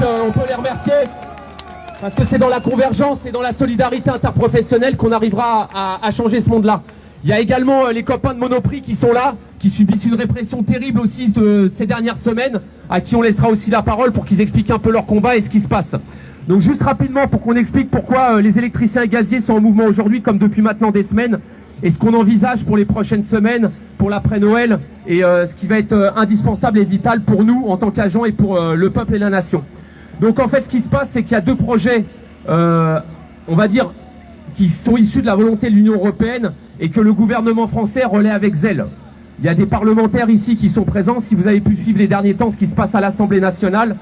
On peut les remercier parce que c'est dans la convergence et dans la solidarité interprofessionnelle qu'on arrivera à changer ce monde-là. Il y a également les copains de Monoprix qui sont là, qui subissent une répression terrible aussi ces dernières semaines, à qui on laissera aussi la parole pour qu'ils expliquent un peu leur combat et ce qui se passe. Donc juste rapidement pour qu'on explique pourquoi les électriciens et gaziers sont en mouvement aujourd'hui comme depuis maintenant des semaines et ce qu'on envisage pour les prochaines semaines, pour l'après-Noël et ce qui va être indispensable et vital pour nous en tant qu'agents et pour le peuple et la nation. Donc en fait ce qui se passe c'est qu'il y a deux projets, on va dire, qui sont issus de la volonté de l'Union européenne et que le gouvernement français relaie avec zèle. Il y a des parlementaires ici qui sont présents, si vous avez pu suivre les derniers temps ce qui se passe à l'Assemblée nationale,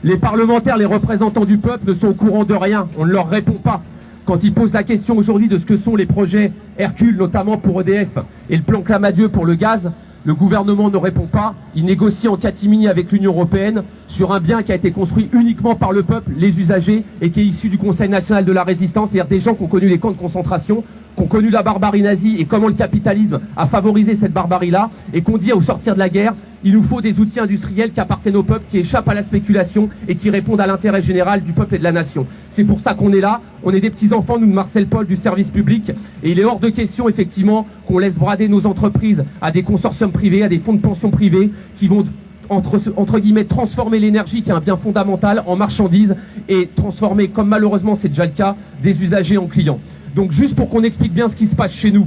les parlementaires, les représentants du peuple ne sont au courant de rien, on ne leur répond pas. Quand ils posent la question aujourd'hui de ce que sont les projets Hercule, notamment pour EDF, et le plan Clamadieu pour le gaz, le gouvernement ne répond pas, il négocie en catimini avec l'Union européenne sur un bien qui a été construit uniquement par le peuple, les usagers, et qui est issu du Conseil national de la résistance, c'est-à-dire des gens qui ont connu les camps de concentration, qui ont connu la barbarie nazie et comment le capitalisme a favorisé cette barbarie-là, et qu'on dit au sortir de la guerre, il nous faut des outils industriels qui appartiennent au peuple, qui échappent à la spéculation et qui répondent à l'intérêt général du peuple et de la nation. C'est pour ça qu'on est là, on est des petits-enfants, nous de Marcel Paul, du service public, et il est hors de question effectivement qu'on laisse brader nos entreprises à des consortiums privés, à des fonds de pension privés qui vont entre guillemets transformer l'énergie qui est un bien fondamental en marchandise et transformer, comme malheureusement c'est déjà le cas, des usagers en clients. Donc juste pour qu'on explique bien ce qui se passe chez nous,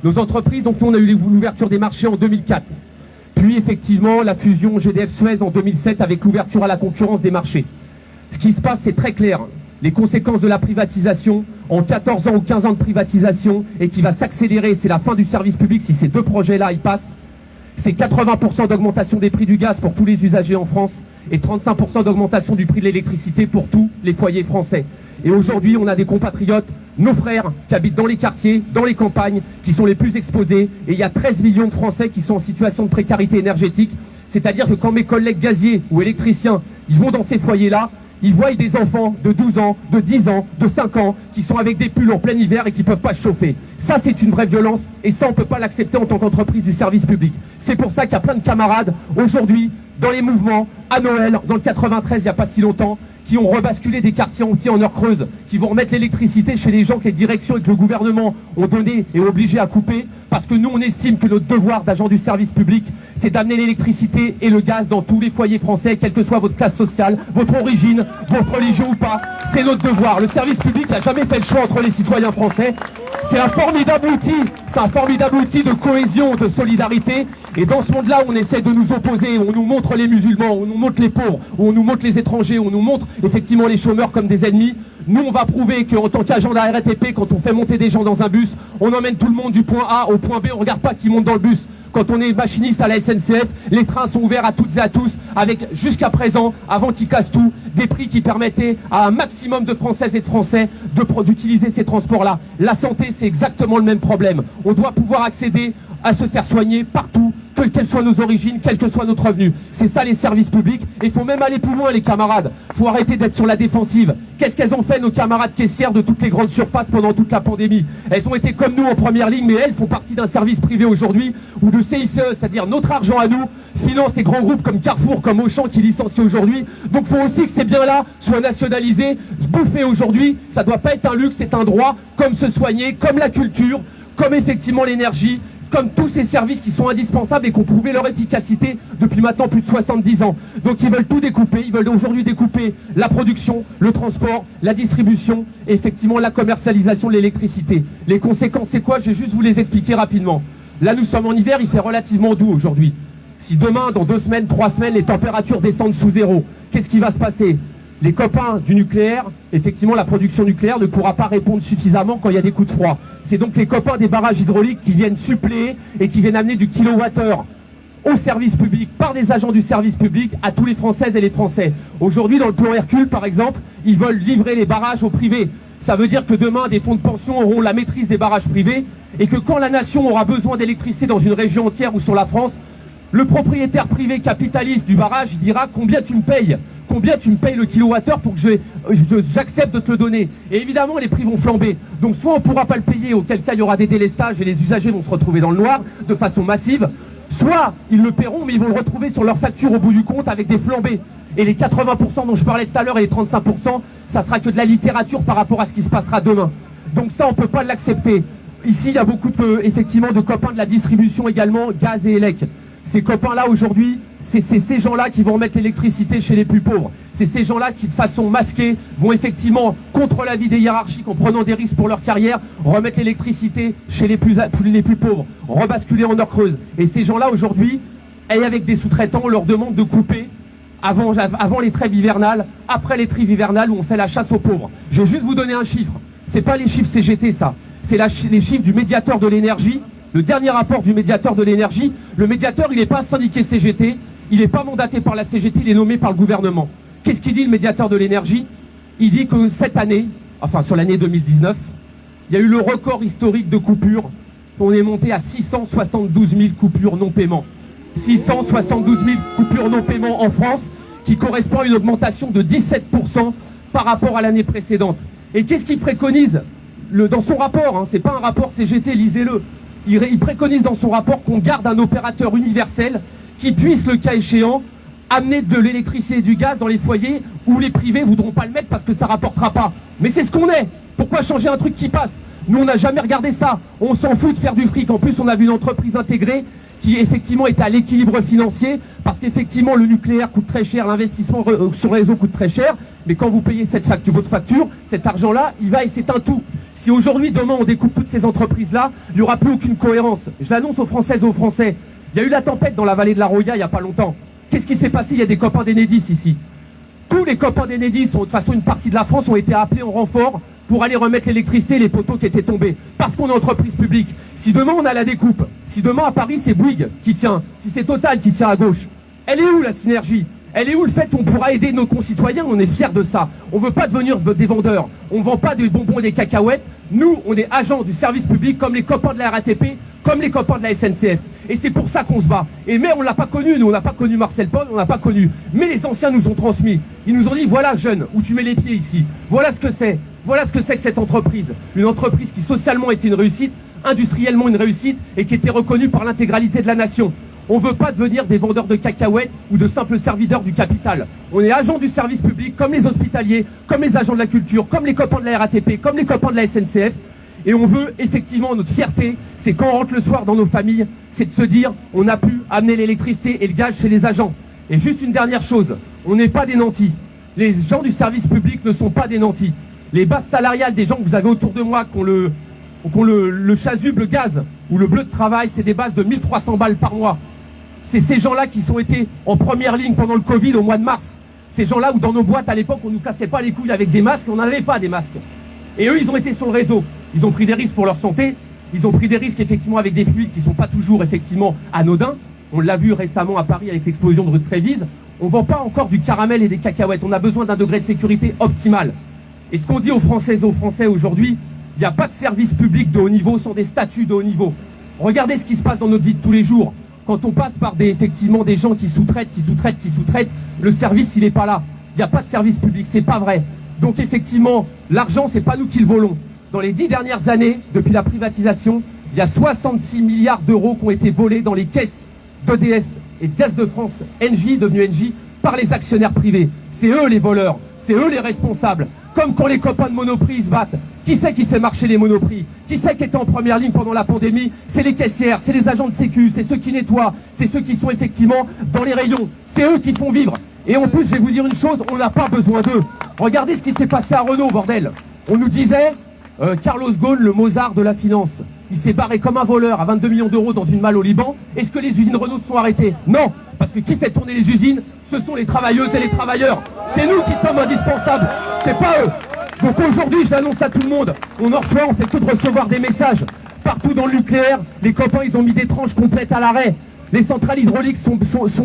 nos entreprises, donc nous on a eu l'ouverture des marchés en 2004, puis effectivement la fusion GDF-Suez en 2007 avec l'ouverture à la concurrence des marchés. Ce qui se passe c'est très clair, les conséquences de la privatisation, en 14 ans ou 15 ans de privatisation et qui va s'accélérer, c'est la fin du service public si ces deux projets-là ils passent, c'est 80% d'augmentation des prix du gaz pour tous les usagers en France et 35% d'augmentation du prix de l'électricité pour tous les foyers français. Et aujourd'hui, on a des compatriotes, nos frères, qui habitent dans les quartiers, dans les campagnes, qui sont les plus exposés. Et il y a 13 millions de Français qui sont en situation de précarité énergétique. C'est-à-dire que quand mes collègues gaziers ou électriciens, ils vont dans ces foyers-là, ils voient des enfants de 12 ans, de 10 ans, de 5 ans, qui sont avec des pulls en plein hiver et qui ne peuvent pas se chauffer. Ça, c'est une vraie violence et ça, on ne peut pas l'accepter en tant qu'entreprise du service public. C'est pour ça qu'il y a plein de camarades, aujourd'hui, dans les mouvements, à Noël, dans le 93, il n'y a pas si longtemps, qui ont rebasculé des quartiers entiers en heure creuse, qui vont remettre l'électricité chez les gens que les directions et que le gouvernement ont donné et obligé à couper, parce que nous on estime que notre devoir d'agent du service public, c'est d'amener l'électricité et le gaz dans tous les foyers français, quelle que soit votre classe sociale, votre origine, votre religion ou pas, c'est notre devoir. Le service public n'a jamais fait le choix entre les citoyens français. C'est un formidable outil de cohésion, de solidarité. Et dans ce monde-là, on essaie de nous opposer, on nous montre les musulmans, on nous montre les pauvres, on nous montre les étrangers, on nous montre effectivement les chômeurs comme des ennemis. Nous, on va prouver qu'en tant qu'agent de la RATP, quand on fait monter des gens dans un bus, on emmène tout le monde du point A au point B, on regarde pas qui monte dans le bus. Quand on est machiniste à la SNCF, les trains sont ouverts à toutes et à tous, avec jusqu'à présent, avant qu'ils cassent tout, des prix qui permettaient à un maximum de Françaises et de Français d'utiliser ces transports-là. La santé, c'est exactement le même problème. On doit pouvoir accéder à se faire soigner partout, quelles soient nos origines, quel que soit notre revenu. C'est ça les services publics, et il faut même aller plus loin les camarades. Il faut arrêter d'être sur la défensive. Qu'est-ce qu'elles ont fait nos camarades caissières de toutes les grandes surfaces pendant toute la pandémie? Elles ont été comme nous en première ligne, mais elles font partie d'un service privé aujourd'hui, ou de CICE, c'est-à-dire notre argent à nous, finance les grands groupes comme Carrefour, comme Auchan qui licencient aujourd'hui. Donc il faut aussi que ces biens-là soient nationalisés, bouffés aujourd'hui. Ça doit pas être un luxe, c'est un droit, comme se soigner, comme la culture, comme effectivement l'énergie, comme tous ces services qui sont indispensables et qui ont prouvé leur efficacité depuis maintenant plus de 70 ans. Donc ils veulent tout découper, ils veulent aujourd'hui découper la production, le transport, la distribution et effectivement la commercialisation de l'électricité. Les conséquences c'est quoi? Je vais juste vous les expliquer rapidement. Là nous sommes en hiver, il fait relativement doux aujourd'hui. Si demain, dans 2 semaines, 3 semaines, les températures descendent sous zéro, qu'est-ce qui va se passer? Les copains du nucléaire, effectivement la production nucléaire ne pourra pas répondre suffisamment quand il y a des coups de froid. C'est donc les copains des barrages hydrauliques qui viennent suppléer et qui viennent amener du kilowattheure au service public, par des agents du service public, à tous les Françaises et les Français. Aujourd'hui, dans le plan Hercule, par exemple, ils veulent livrer les barrages au privé. Ça veut dire que demain, des fonds de pension auront la maîtrise des barrages privés et que quand la nation aura besoin d'électricité dans une région entière ou sur la France, le propriétaire privé capitaliste du barrage dira combien tu me payes. Combien tu me payes le kilowattheure pour que j'accepte de te le donner? Et évidemment, les prix vont flamber. Donc soit on ne pourra pas le payer, auquel cas il y aura des délestages et les usagers vont se retrouver dans le noir de façon massive, soit ils le paieront, mais ils vont le retrouver sur leur facture au bout du compte avec des flambées. Et les 80% dont je parlais tout à l'heure et les 35%, ça sera que de la littérature par rapport à ce qui se passera demain. Donc ça, on peut pas l'accepter. Ici, il y a beaucoup effectivement de copains de la distribution également, gaz et élec. Ces copains-là, aujourd'hui, c'est ces gens-là qui vont remettre l'électricité chez les plus pauvres. C'est ces gens-là qui, de façon masquée, vont effectivement, contre l'avis des hiérarchiques, en prenant des risques pour leur carrière, remettre l'électricité chez les plus pauvres, rebasculer en heure creuse. Et ces gens-là, aujourd'hui, et avec des sous-traitants, on leur demande de couper avant les trêves hivernales, après les trêves hivernales où on fait la chasse aux pauvres. Je vais juste vous donner un chiffre. C'est pas les chiffres CGT, ça. C'est les chiffres du médiateur de l'énergie. Le dernier rapport du médiateur de l'énergie, le médiateur, il n'est pas syndiqué CGT, il n'est pas mandaté par la CGT, il est nommé par le gouvernement. Qu'est-ce qu'il dit, le médiateur de l'énergie? Il dit que cette année, enfin sur l'année 2019, il y a eu le record historique de coupures. On est monté à 672 000 coupures non-paiement. 672 000 coupures non-paiement en France, qui correspond à une augmentation de 17% par rapport à l'année précédente. Et qu'est-ce qu'il préconise dans son rapport, hein, c'est pas un rapport CGT, lisez-le. Il préconise dans son rapport qu'on garde un opérateur universel qui puisse, le cas échéant, amener de l'électricité et du gaz dans les foyers où les privés voudront pas le mettre parce que ça rapportera pas. Mais c'est ce qu'on est. Pourquoi changer un truc qui passe? Nous, on n'a jamais regardé ça. On s'en fout de faire du fric. En plus, on a vu une entreprise intégrée qui, effectivement, est à l'équilibre financier parce qu'effectivement, le nucléaire coûte très cher, l'investissement sur le réseau coûte très cher. Mais quand vous payez votre facture, cet argent-là, il va et c'est un tout. Si aujourd'hui, demain, on découpe toutes ces entreprises-là, il n'y aura plus aucune cohérence. Je l'annonce aux Françaises et aux Français. Il y a eu la tempête dans la vallée de la Roya il n'y a pas longtemps. Qu'est-ce qui s'est passé? Il y a des copains d'Enedis ici. Tous les copains d'Enedis, de toute façon, une partie de la France, ont été appelés en renfort pour aller remettre l'électricité et les poteaux qui étaient tombés. Parce qu'on est entreprise publique. Si demain, on a la découpe, si demain, à Paris, c'est Bouygues qui tient, si c'est Total qui tient à gauche, elle est où la synergie? Elle est où le fait qu'on pourra aider nos concitoyens? On est fiers de ça. On veut pas devenir des vendeurs. On vend pas des bonbons et des cacahuètes. Nous, on est agents du service public comme les copains de la RATP, comme les copains de la SNCF. Et c'est pour ça qu'on se bat. Mais on l'a pas connu, nous, on n'a pas connu Marcel Paul, on n'a pas connu. Mais les anciens nous ont transmis. Ils nous ont dit, voilà, jeune, où tu mets les pieds ici. Voilà ce que c'est. Voilà ce que c'est que cette entreprise. Une entreprise qui socialement était une réussite, industriellement une réussite, et qui était reconnue par l'intégralité de la nation. On ne veut pas devenir des vendeurs de cacahuètes ou de simples serviteurs du capital. On est agents du service public, comme les hospitaliers, comme les agents de la culture, comme les copains de la RATP, comme les copains de la SNCF. Et on veut effectivement, notre fierté, c'est quand on rentre le soir dans nos familles, c'est de se dire, on a pu amener l'électricité et le gaz chez les agents. Et juste une dernière chose, on n'est pas des nantis. Les gens du service public ne sont pas des nantis. Les bases salariales des gens que vous avez autour de moi, qui ont le chasuble gaz ou le bleu de travail, c'est des bases de 1300 balles par mois. C'est ces gens-là qui sont été en première ligne pendant le Covid au mois de mars. Ces gens-là où dans nos boîtes à l'époque on nous cassait pas les couilles avec des masques, on n'avait pas des masques. Et eux ils ont été sur le réseau. Ils ont pris des risques pour leur santé. Ils ont pris des risques effectivement avec des fluides qui sont pas toujours effectivement anodins. On l'a vu récemment à Paris avec l'explosion de rue de Trévise. On vend pas encore du caramel et des cacahuètes. On a besoin d'un degré de sécurité optimal. Et ce qu'on dit aux Françaises et aux Français aujourd'hui, il n'y a pas de service public de haut niveau sans des statuts de haut niveau. Regardez ce qui se passe dans notre vie de tous les jours. Quand on passe par effectivement des gens qui sous-traitent, le service il n'est pas là. Il n'y a pas de service public, c'est pas vrai. Donc effectivement, l'argent c'est pas nous qui le volons. Dans les 10 dernières années, depuis la privatisation, il y a 66 milliards d'euros qui ont été volés dans les caisses d'EDF et de Gaz de France, Engie, devenu Engie, par les actionnaires privés. C'est eux les voleurs, c'est eux les responsables. Comme quand les copains de Monoprix se battent. Qui c'est qui fait marcher les Monoprix? Qui c'est qui était en première ligne pendant la pandémie? C'est les caissières, c'est les agents de sécu, c'est ceux qui nettoient, c'est ceux qui sont effectivement dans les rayons. C'est eux qui font vivre. Et en plus, je vais vous dire une chose, on n'a pas besoin d'eux. Regardez ce qui s'est passé à Renault, bordel. On nous disait, Carlos Ghosn, le Mozart de la finance. Il s'est barré comme un voleur à 22 millions d'euros dans une malle au Liban. Est-ce que les usines Renault se sont arrêtées? Non, parce que qui fait tourner les usines? Ce sont les travailleuses et les travailleurs. C'est nous qui sommes indispensables, c'est pas eux. Donc aujourd'hui, je l'annonce à tout le monde, on en reçoit, on fait que de recevoir des messages. Partout dans le nucléaire, les copains, ils ont mis des tranches complètes à l'arrêt. Les centrales hydrauliques sont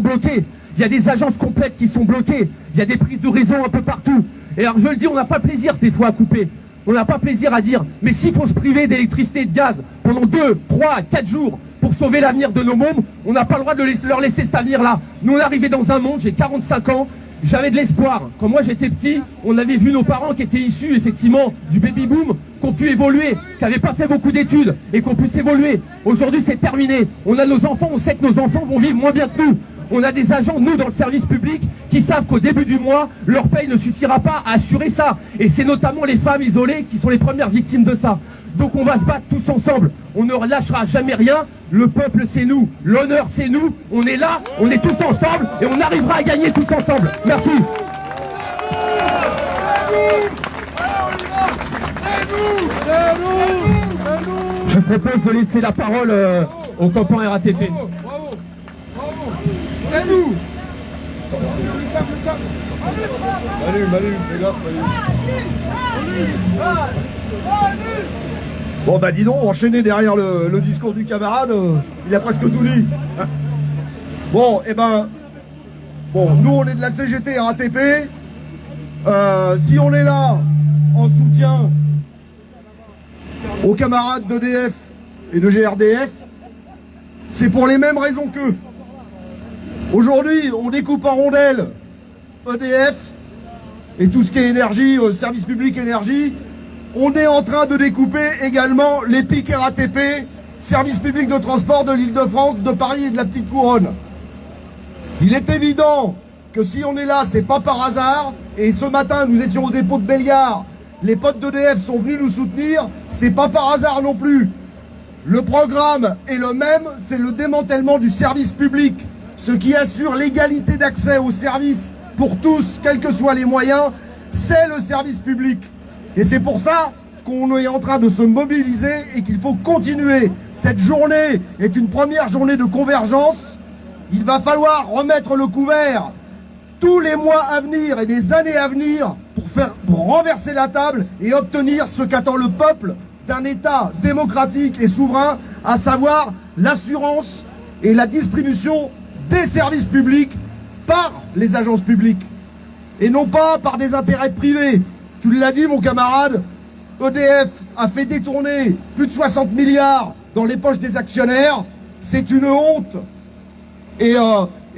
bloquées. Il y a des agences complètes qui sont bloquées. Il y a des prises de réseau un peu partout. Et alors je le dis, on n'a pas plaisir des fois à couper. On n'a pas plaisir à dire, mais s'il faut se priver d'électricité et de gaz pendant 2, 3, 4 jours pour sauver l'avenir de nos mômes, on n'a pas le droit de leur laisser cet avenir-là. Nous, on est arrivés dans un monde, j'ai 45 ans, j'avais de l'espoir. Quand moi j'étais petit, on avait vu nos parents qui étaient issus effectivement du baby-boom, qui ont pu évoluer, qui n'avaient pas fait beaucoup d'études et qui ont pu s'évoluer. Aujourd'hui, c'est terminé. On a nos enfants, on sait que nos enfants vont vivre moins bien que nous. On a des agents, nous, dans le service public, qui savent qu'au début du mois, leur paye ne suffira pas à assurer ça. Et c'est notamment les femmes isolées qui sont les premières victimes de ça. Donc on va se battre tous ensemble. On ne relâchera jamais rien. Le peuple, c'est nous. L'honneur, c'est nous. On est là, on est tous ensemble et on arrivera à gagner tous ensemble. Merci. Je propose de laisser la parole aux copains RATP. C'est nous. Allez, les gars, Bon bah dis donc, enchaîner derrière le discours du camarade, il a presque tout dit. Bon, nous on est de la CGT RATP. Si on est là en soutien aux camarades d'EDF et de GRDF, c'est pour les mêmes raisons qu'eux. Aujourd'hui, on découpe en rondelles EDF et tout ce qui est énergie, service public énergie. On est en train de découper également les pics RATP, service public de transport de l'Île-de-France, de Paris et de la Petite Couronne. Il est évident que si on est là, c'est pas par hasard. Et ce matin, nous étions au dépôt de Belliard. Les potes d'EDF sont venus nous soutenir. C'est pas par hasard non plus. Le programme est le même, c'est le démantèlement du service public. Ce qui assure l'égalité d'accès aux services pour tous, quels que soient les moyens, c'est le service public. Et c'est pour ça qu'on est en train de se mobiliser et qu'il faut continuer. Cette journée est une première journée de convergence. Il va falloir remettre le couvert tous les mois à venir et des années à venir pour renverser la table et obtenir ce qu'attend le peuple d'un État démocratique et souverain, à savoir l'assurance et la distribution des services publics par les agences publiques et non pas par des intérêts privés. Tu l'as dit mon camarade, EDF a fait détourner plus de 60 milliards dans les poches des actionnaires. C'est une honte. Et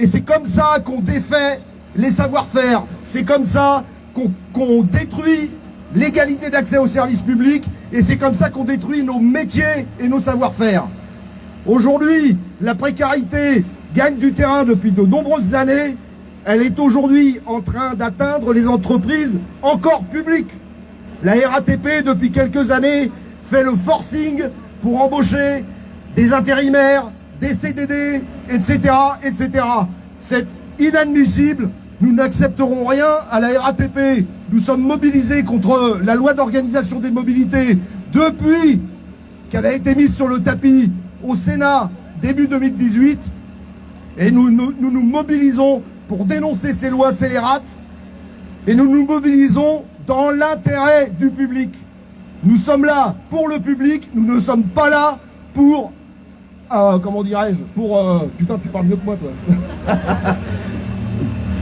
c'est comme ça qu'on défait les savoir-faire. C'est comme ça qu'on détruit l'égalité d'accès aux services publics. Et c'est comme ça qu'on détruit nos métiers et nos savoir-faire. Aujourd'hui, la précarité gagne du terrain depuis de nombreuses années. Elle est aujourd'hui en train d'atteindre les entreprises encore publiques. La RATP, depuis quelques années, fait le forcing pour embaucher des intérimaires, des CDD, etc., etc. C'est inadmissible. Nous n'accepterons rien à la RATP. Nous sommes mobilisés contre la loi d'organisation des mobilités depuis qu'elle a été mise sur le tapis au Sénat début 2018. Et nous nous mobilisons pour dénoncer ces lois scélérates. Et nous nous mobilisons dans l'intérêt du public. Nous sommes là pour le public. Nous ne sommes pas là pour... comment dirais-je, pour... putain, tu parles mieux que moi, toi.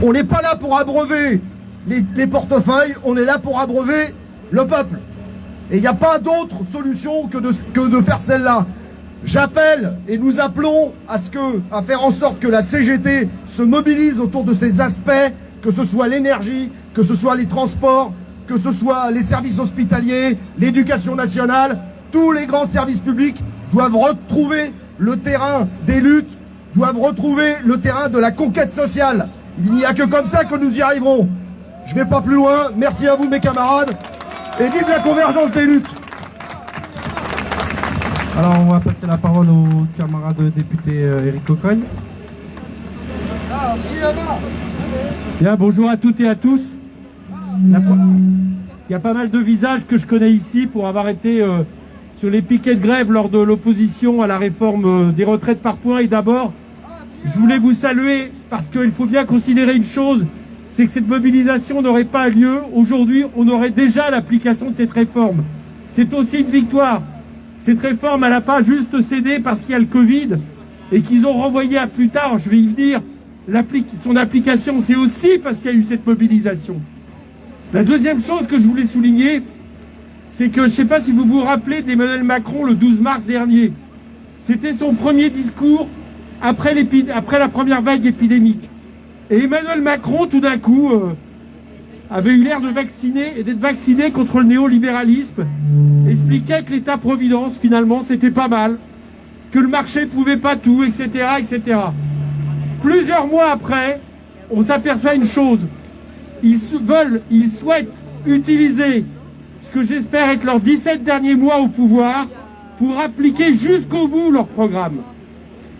On n'est pas là pour abreuver les portefeuilles, on est là pour abreuver le peuple. Et il n'y a pas d'autre solution que de faire celle-là. J'appelle et nous appelons à faire en sorte que la CGT se mobilise autour de ces aspects, que ce soit l'énergie, que ce soit les transports, que ce soit les services hospitaliers, l'éducation nationale. Tous les grands services publics doivent retrouver le terrain des luttes, doivent retrouver le terrain de la conquête sociale. Il n'y a que comme ça que nous y arriverons. Je ne vais pas plus loin. Merci à vous mes camarades. Et vive la convergence des luttes. Alors on va passer la parole au camarade député Éric Cocogne. Bien, bonjour à toutes et à tous. Il y a pas mal de visages que je connais ici pour avoir été sur les piquets de grève lors de l'opposition à la réforme des retraites par points. Et d'abord, je voulais vous saluer parce qu'il faut bien considérer une chose, c'est que cette mobilisation n'aurait pas lieu. Aujourd'hui, on aurait déjà l'application de cette réforme. C'est aussi une victoire. Cette réforme, elle n'a pas juste cédé parce qu'il y a le Covid et qu'ils ont renvoyé à plus tard, je vais y venir, son application. C'est aussi parce qu'il y a eu cette mobilisation. La deuxième chose que je voulais souligner, c'est que je ne sais pas si vous vous rappelez d'Emmanuel Macron le 12 mars dernier. C'était son premier discours après la première vague épidémique. Et Emmanuel Macron, tout d'un coup, avait eu l'air de vacciner et d'être vacciné contre le néolibéralisme, expliquait que l'État-providence, finalement, c'était pas mal, que le marché pouvait pas tout, etc., etc. Plusieurs mois après, on s'aperçoit une chose. Ils souhaitent utiliser ce que j'espère être leurs 17 derniers mois au pouvoir pour appliquer jusqu'au bout leur programme.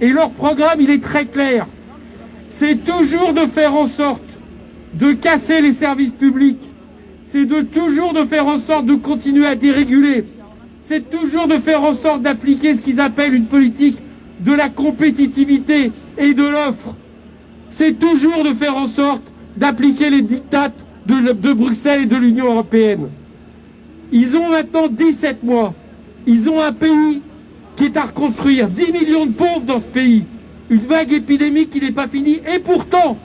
Et leur programme, il est très clair. C'est toujours de faire en sorte de casser les services publics. C'est toujours de faire en sorte de continuer à déréguler. C'est toujours de faire en sorte d'appliquer ce qu'ils appellent une politique de la compétitivité et de l'offre. C'est toujours de faire en sorte d'appliquer les dictates de Bruxelles et de l'Union européenne. Ils ont maintenant 17 mois. Ils ont un pays qui est à reconstruire. 10 millions de pauvres dans ce pays. Une vague épidémique qui n'est pas finie. Et pourtant,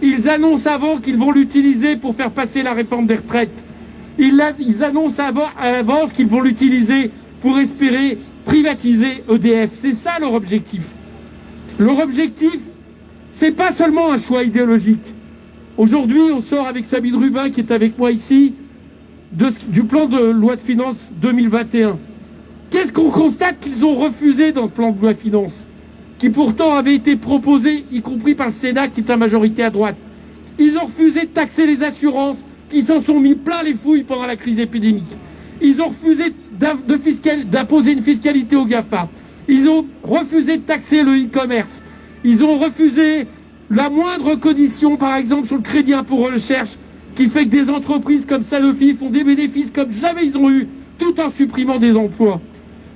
ils annoncent avant qu'ils vont l'utiliser pour faire passer la réforme des retraites. Ils annoncent à l'avance qu'ils vont l'utiliser pour espérer privatiser EDF. C'est ça leur objectif. Leur objectif, c'est pas seulement un choix idéologique. Aujourd'hui, on sort avec Sabine Rubin, qui est avec moi ici, du plan de loi de finances 2021. Qu'est-ce qu'on constate qu'ils ont refusé dans le plan de loi de finances, qui pourtant avait été proposé, y compris par le Sénat, qui est à majorité à droite. Ils ont refusé de taxer les assurances, qui s'en sont mis plein les fouilles pendant la crise épidémique. Ils ont refusé d'imposer une fiscalité aux GAFA. Ils ont refusé de taxer le e-commerce. Ils ont refusé la moindre condition, par exemple, sur le crédit impôt recherche, qui fait que des entreprises comme Sanofi font des bénéfices comme jamais ils ont eu, tout en supprimant des emplois.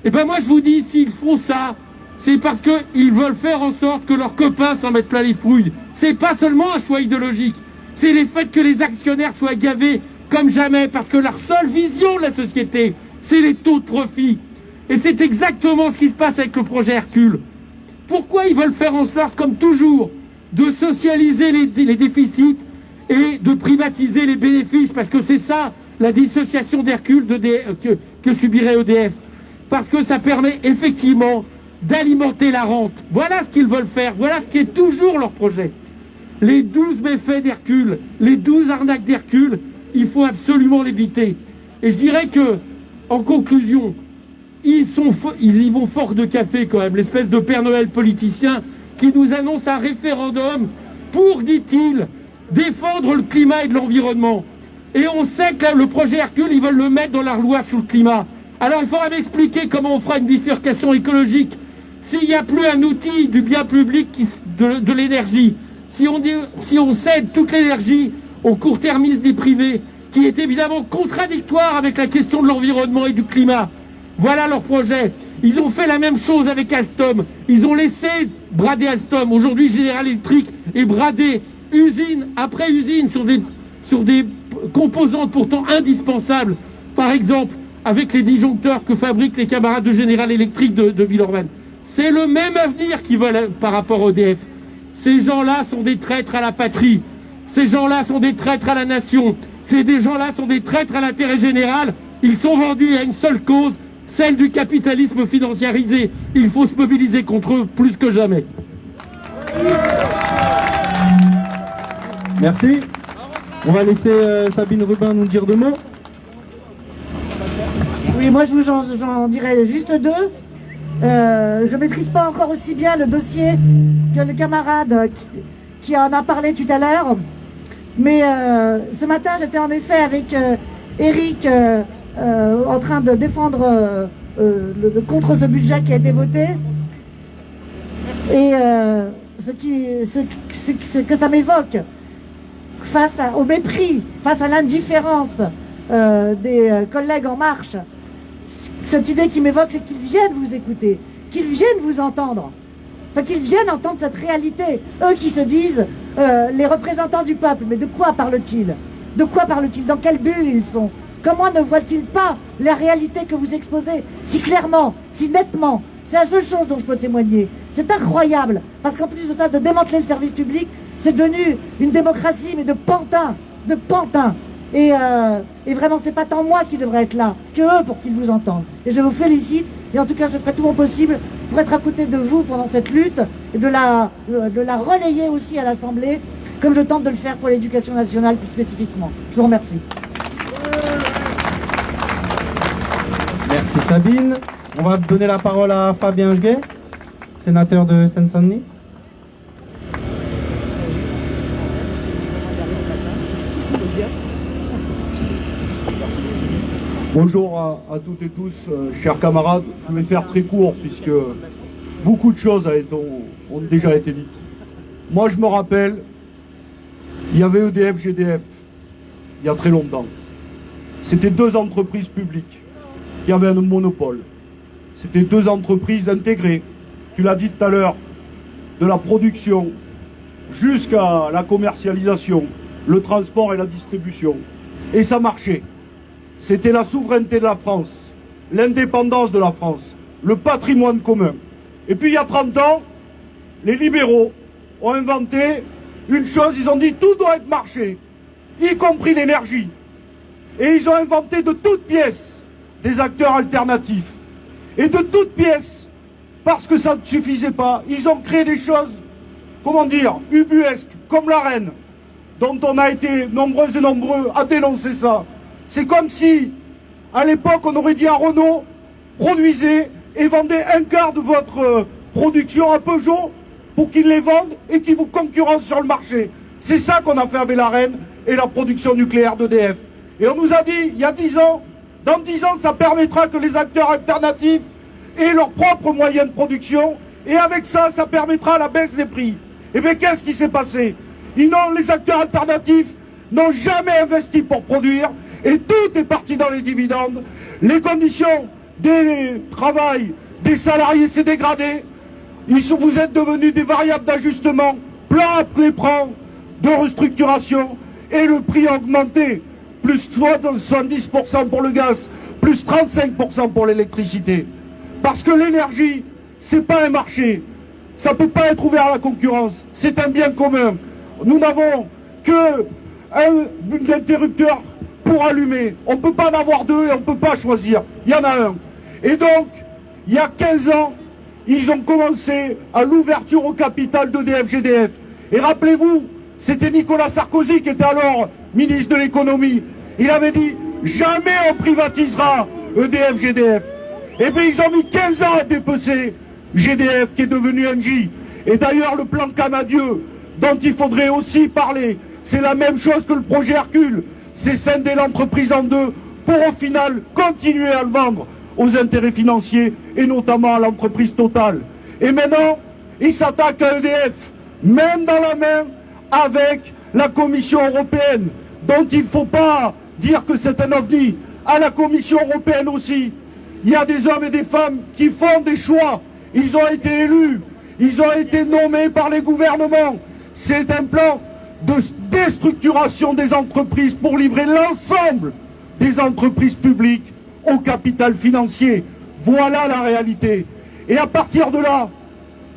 Et ben moi je vous dis, s'ils font ça, c'est parce qu'ils veulent faire en sorte que leurs copains s'en mettent plein les fouilles. C'est pas seulement un choix idéologique, c'est le fait que les actionnaires soient gavés comme jamais, parce que leur seule vision de la société, c'est les taux de profit. Et c'est exactement ce qui se passe avec le projet Hercule. Pourquoi ils veulent faire en sorte, comme toujours, de socialiser les déficits et de privatiser les bénéfices? Parce que c'est ça, la dissociation d'Hercule que subirait EDF. Parce que ça permet effectivement d'alimenter la rente. Voilà ce qu'ils veulent faire, voilà ce qui est toujours leur projet. Les 12 méfaits d'Hercule, les 12 arnaques d'Hercule, il faut absolument l'éviter. Et je dirais que, en conclusion, ils y vont fort de café quand même, l'espèce de Père Noël politicien qui nous annonce un référendum pour, dit-il, défendre le climat et de l'environnement. Et on sait que là, le projet Hercule, ils veulent le mettre dans leur loi sur le climat. Alors il faudra m'expliquer comment on fera une bifurcation écologique s'il n'y a plus un outil du bien public de l'énergie. Si on cède toute l'énergie au court-termisme des privés, qui est évidemment contradictoire avec la question de l'environnement et du climat. Voilà leur projet. Ils ont fait la même chose avec Alstom. Ils ont laissé brader Alstom. Aujourd'hui, General Electric est bradé usine après usine sur des composantes pourtant indispensables. Par exemple, avec les disjoncteurs que fabriquent les camarades de General Electric de Villeurbanne. C'est le même avenir qu'ils veulent par rapport au EDF. Ces gens-là sont des traîtres à la patrie. Ces gens-là sont des traîtres à la nation. Ces gens-là sont des traîtres à l'intérêt général. Ils sont vendus à une seule cause, celle du capitalisme financiarisé. Il faut se mobiliser contre eux plus que jamais. Merci. On va laisser Sabine Rubin nous dire deux mots. Oui, moi j'en dirais juste deux. Je maîtrise pas encore aussi bien le dossier que le camarade qui en a parlé tout à l'heure. Mais ce matin, j'étais en effet avec Eric en train de défendre contre ce budget qui a été voté. Et ce que ça m'évoque, face au mépris, face à l'indifférence des collègues En Marche, cette idée qui m'évoque, c'est qu'ils viennent vous écouter, qu'ils viennent vous entendre. Enfin, qu'ils viennent entendre cette réalité. Eux qui se disent les représentants du peuple. Mais de quoi parlent-ils? De quoi parlent-ils? Dans quelle bulle ils sont? Comment ne voient-ils pas la réalité que vous exposez si clairement, si nettement? C'est la seule chose dont je peux témoigner. C'est incroyable. Parce qu'en plus de ça, de démanteler le service public, c'est devenu une démocratie, mais de pantin. De pantin. Et vraiment, c'est pas tant moi qui devrais être là, que eux pour qu'ils vous entendent. Et je vous félicite. Et en tout cas, je ferai tout mon possible pour être à côté de vous pendant cette lutte et de la relayer aussi à l'Assemblée, comme je tente de le faire pour l'éducation nationale plus spécifiquement. Je vous remercie. Merci Sabine. On va donner la parole à Fabien Jguet, sénateur de Seine-Saint-Denis. Bonjour à toutes et tous, chers camarades. Je vais faire très court puisque beaucoup de choses ont déjà été dites. Moi, je me rappelle, il y avait EDF, GDF, il y a très longtemps. C'était deux entreprises publiques qui avaient un monopole. C'était deux entreprises intégrées, tu l'as dit tout à l'heure, de la production jusqu'à la commercialisation, le transport et la distribution. Et ça marchait. C'était la souveraineté de la France, l'indépendance de la France, le patrimoine commun. Et puis il y a 30 ans, les libéraux ont inventé une chose, ils ont dit tout doit être marché, y compris l'énergie. Et ils ont inventé de toutes pièces des acteurs alternatifs. Et de toutes pièces, parce que ça ne suffisait pas, ils ont créé des choses, comment dire, ubuesques, comme la reine, dont on a été nombreux et nombreux à dénoncer ça. C'est comme si, à l'époque, on aurait dit à Renault, produisez et vendez un quart de votre production à Peugeot pour qu'ils les vendent et qu'ils vous concurrencent sur le marché. C'est ça qu'on a fait avec la reine et la production nucléaire d'EDF. Et on nous a dit, il y a 10 ans, dans 10 ans, ça permettra que les acteurs alternatifs aient leurs propres moyens de production, et avec ça, ça permettra la baisse des prix. Et bien, qu'est-ce qui s'est passé? Les acteurs alternatifs n'ont jamais investi pour produire, et tout est parti dans les dividendes. Les conditions des travail des salariés s'est dégradé. Vous êtes devenus des variables d'ajustement, plan après plan de restructuration, et le prix a augmenté. Plus 70% pour le gaz, plus 35% pour l'électricité. Parce que l'énergie, c'est pas un marché. Ça peut pas être ouvert à la concurrence. C'est un bien commun. Nous n'avons que un interrupteur pour allumer. On peut pas en avoir deux et on peut pas choisir. Il y en a un. Et donc, il y a 15 ans, ils ont commencé à l'ouverture au capital d'EDF-GDF. Et rappelez-vous, c'était Nicolas Sarkozy qui était alors ministre de l'économie. Il avait dit, jamais on privatisera EDF-GDF. Et bien ils ont mis 15 ans à dépecer GDF qui est devenu Engie. Et d'ailleurs le plan Canadieux, dont il faudrait aussi parler, c'est la même chose que le projet Hercule. C'est scinder l'entreprise en deux pour au final continuer à le vendre aux intérêts financiers et notamment à l'entreprise Total. Et maintenant, ils s'attaquent à EDF, même dans la main avec la Commission européenne, dont il ne faut pas dire que c'est un ovni. À la Commission européenne aussi, il y a des hommes et des femmes qui font des choix. Ils ont été élus, ils ont été nommés par les gouvernements. C'est un plan de déstructuration des entreprises pour livrer l'ensemble des entreprises publiques au capital financier. Voilà la réalité. Et à partir de là,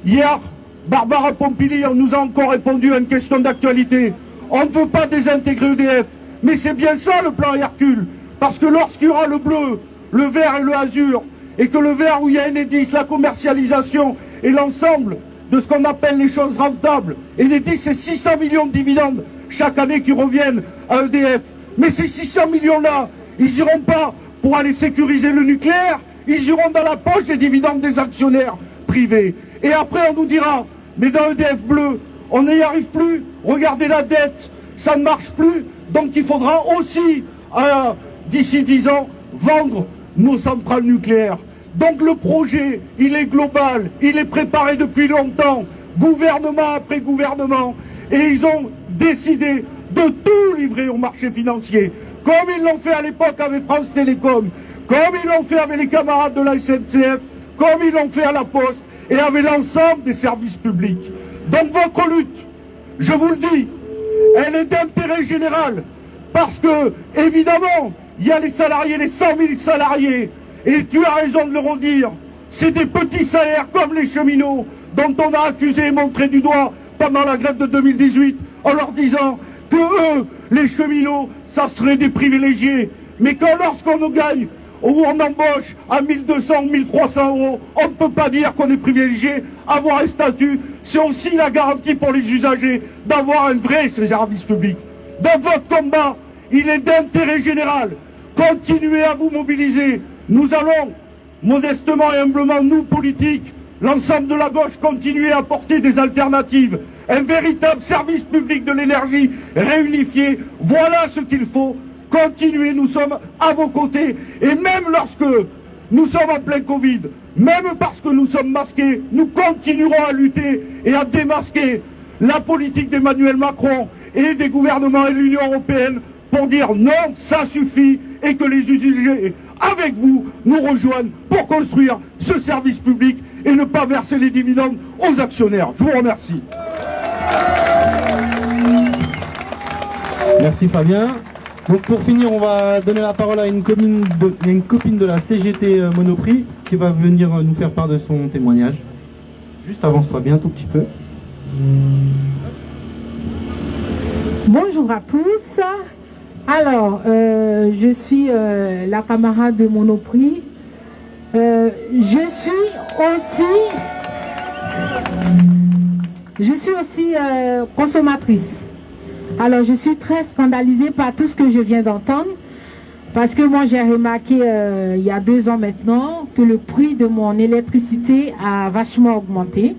hier, Barbara Pompili nous a encore répondu à une question d'actualité. On ne veut pas désintégrer EDF. Mais c'est bien ça le plan Hercule. Parce que lorsqu'il y aura le bleu, le vert et le azur, et que le vert où il y a Enedis, la commercialisation et l'ensemble de ce qu'on appelle les choses rentables. Enedis, c'est 600 millions de dividendes chaque année qui reviennent à EDF. Mais ces 600 millions-là, ils iront pas pour aller sécuriser le nucléaire, ils iront dans la poche des dividendes des actionnaires privés. Et après on nous dira, mais dans EDF bleu, on n'y arrive plus, regardez la dette, ça ne marche plus, donc il faudra aussi, d'ici 10 ans, vendre nos centrales nucléaires. Donc le projet, il est global, il est préparé depuis longtemps, gouvernement après gouvernement, et ils ont décidé de tout livrer au marché financier, comme ils l'ont fait à l'époque avec France Télécom, comme ils l'ont fait avec les camarades de la SNCF, comme ils l'ont fait à la Poste, et avec l'ensemble des services publics. Donc votre lutte, je vous le dis, elle est d'intérêt général, parce que, évidemment, il y a les salariés, les 100 000 salariés, et tu as raison de le redire, c'est des petits salaires comme les cheminots, dont on a accusé et montré du doigt pendant la grève de 2018, en leur disant que eux, les cheminots, ça serait des privilégiés. Mais quand lorsqu'on nous gagne, ou on embauche à 1200 ou 1300 euros, on ne peut pas dire qu'on est privilégié. Avoir un statut, c'est aussi la garantie pour les usagers d'avoir un vrai service public. Dans votre combat, il est d'intérêt général. Continuez à vous mobiliser. Nous allons, modestement et humblement, nous, politiques, l'ensemble de la gauche, continuer à porter des alternatives. Un véritable service public de l'énergie réunifié. Voilà ce qu'il faut. continuez, nous sommes à vos côtés. Et même lorsque nous sommes en plein Covid, même parce que nous sommes masqués, nous continuerons à lutter et à démasquer la politique d'Emmanuel Macron et des gouvernements et de l'Union européenne pour dire non, ça suffit, et que les usagers, avec vous, nous rejoignent pour construire ce service public et ne pas verser les dividendes aux actionnaires. Je vous remercie. Merci Fabien. Donc pour finir, on va donner la parole à une copine de la CGT Monoprix qui va venir nous faire part de son témoignage. Juste avance-toi bien un tout petit peu. Bonjour à tous. Alors, je suis la camarade de Monoprix. Je suis aussi consommatrice. Alors, je suis très scandalisée par tout ce que je viens d'entendre. Parce que moi, j'ai remarqué il y a 2 ans maintenant que le prix de mon électricité a vachement augmenté.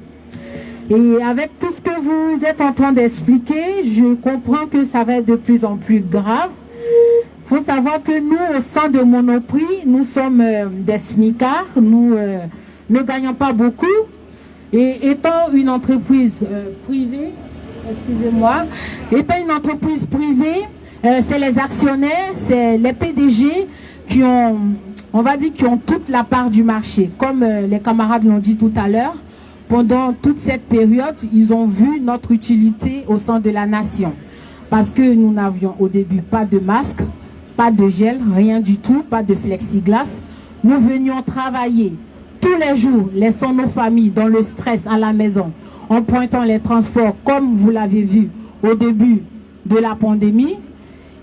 Et avec tout ce que vous êtes en train d'expliquer, je comprends que ça va être de plus en plus grave. Il faut savoir que nous, au sein de Monoprix, nous sommes des smicards, nous ne gagnons pas beaucoup. Et étant une entreprise privée, excusez-moi, étant une entreprise privée, c'est les actionnaires, c'est les PDG qui ont, on va dire, qui ont toute la part du marché. Comme les camarades l'ont dit tout à l'heure, pendant toute cette période, ils ont vu notre utilité au sein de la nation. Parce que nous n'avions au début pas de masque, pas de gel, rien du tout, pas de plexiglas. Nous venions travailler tous les jours, laissant nos familles dans le stress à la maison, en pointant les transports comme vous l'avez vu au début de la pandémie.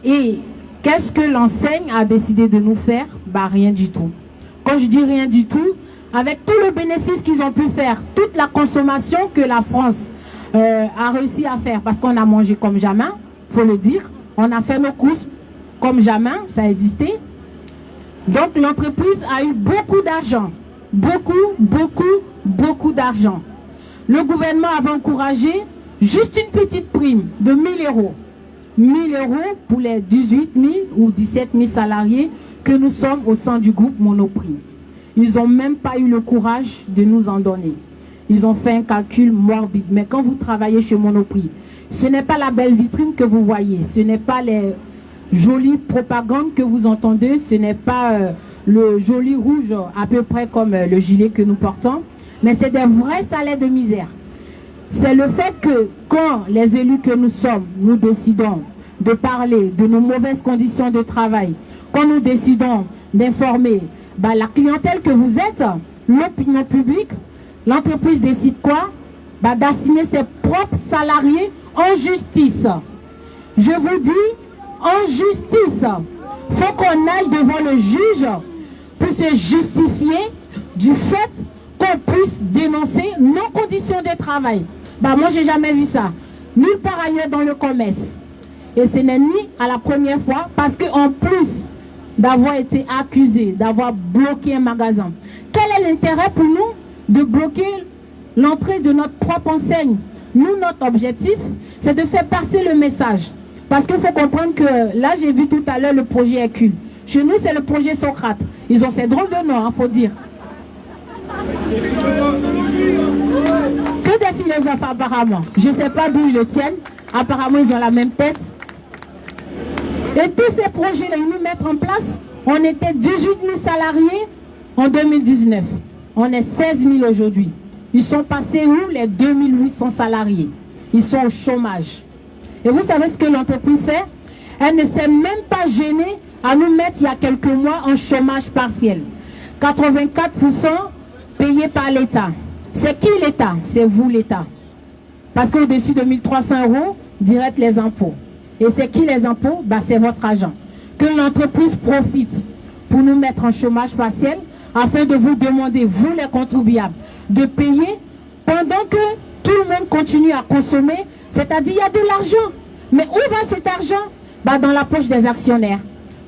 Et qu'est-ce que l'enseigne a décidé de nous faire? Bah, rien du tout. Quand je dis rien du tout, avec tout le bénéfice qu'ils ont pu faire, toute la consommation que la France a réussi à faire, parce qu'on a mangé comme jamais, faut le dire, on a fait nos courses comme jamais, ça existait. Donc l'entreprise a eu beaucoup d'argent, beaucoup d'argent. Le gouvernement avait encouragé juste une petite prime de 1 000 euros. 1 000 euros pour les 18 000 ou 17 000 salariés que nous sommes au sein du groupe Monoprix. Ils n'ont même pas eu le courage de nous en donner. Ils ont fait un calcul morbide. Mais quand vous travaillez chez Monoprix, ce n'est pas la belle vitrine que vous voyez. Ce n'est pas les jolies propagandes que vous entendez. Ce n'est pas le joli rouge à peu près comme le gilet que nous portons. Mais c'est des vrais salaires de misère. C'est le fait que quand les élus que nous sommes, nous décidons de parler de nos mauvaises conditions de travail, quand nous décidons d'informer la clientèle que vous êtes, l'opinion publique, l'entreprise décide quoi? D'assigner ses propres salariés en justice. Je vous dis, en justice. Il faut qu'on aille devant le juge pour se justifier du fait qu'on puisse dénoncer nos conditions de travail. Moi, j'ai jamais vu ça. Nulle part ailleurs dans le commerce. Et ce n'est ni à la première fois, parce qu'en plus d'avoir été accusé, d'avoir bloqué un magasin, quel est l'intérêt pour nous de bloquer l'entrée de notre propre enseigne? Nous, notre objectif, c'est de faire passer le message. Parce qu'il faut comprendre que, là, j'ai vu tout à l'heure le projet Hercule. Chez nous, c'est le projet Socrate. Ils ont ces drôles de noms, faut dire. Que des philosophes, apparemment. Je ne sais pas d'où ils le tiennent. Apparemment, ils ont la même tête. Et tous ces projets-là, ils nous mettent en place. On était 18 000 salariés en 2019. On est 16 000 aujourd'hui. Ils sont passés où, les 2800 salariés? Ils sont au chômage. Et vous savez ce que l'entreprise fait? Elle ne s'est même pas gênée à nous mettre il y a quelques mois en chômage partiel. 84% payés par l'État. C'est qui l'État? C'est vous l'État. Parce qu'au-dessus de 1 300 € direct les impôts. Et c'est qui les impôts? C'est votre argent. Que l'entreprise profite pour nous mettre en chômage partiel afin de vous demander, vous les contribuables, de payer pendant que tout le monde continue à consommer. C'est-à-dire il y a de l'argent. Mais où va cet argent? Dans la poche des actionnaires.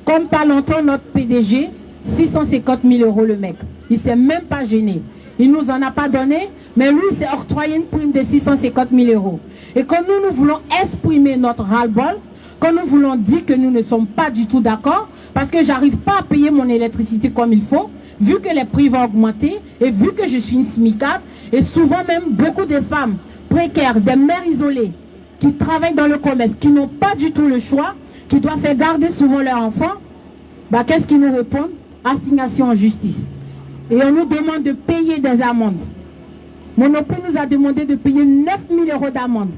Comme par longtemps notre PDG, 650 000 € le mec. Il ne s'est même pas gêné. Il ne nous en a pas donné, mais lui, il s'est octroyé une prime de 650 000 €. Et comme nous voulons exprimer notre ras-le-bol, quand nous voulons dire que nous ne sommes pas du tout d'accord, parce que j'arrive pas à payer mon électricité comme il faut, vu que les prix vont augmenter, et vu que je suis une smicable, et souvent même beaucoup de femmes précaires, des mères isolées, qui travaillent dans le commerce, qui n'ont pas du tout le choix, qui doivent faire garder souvent leurs enfants, bah, qu'est-ce qu'ils nous répondent? Assignation en justice. Et on nous demande de payer des amendes. Monoprix nous a demandé de payer 9 000 € d'amende.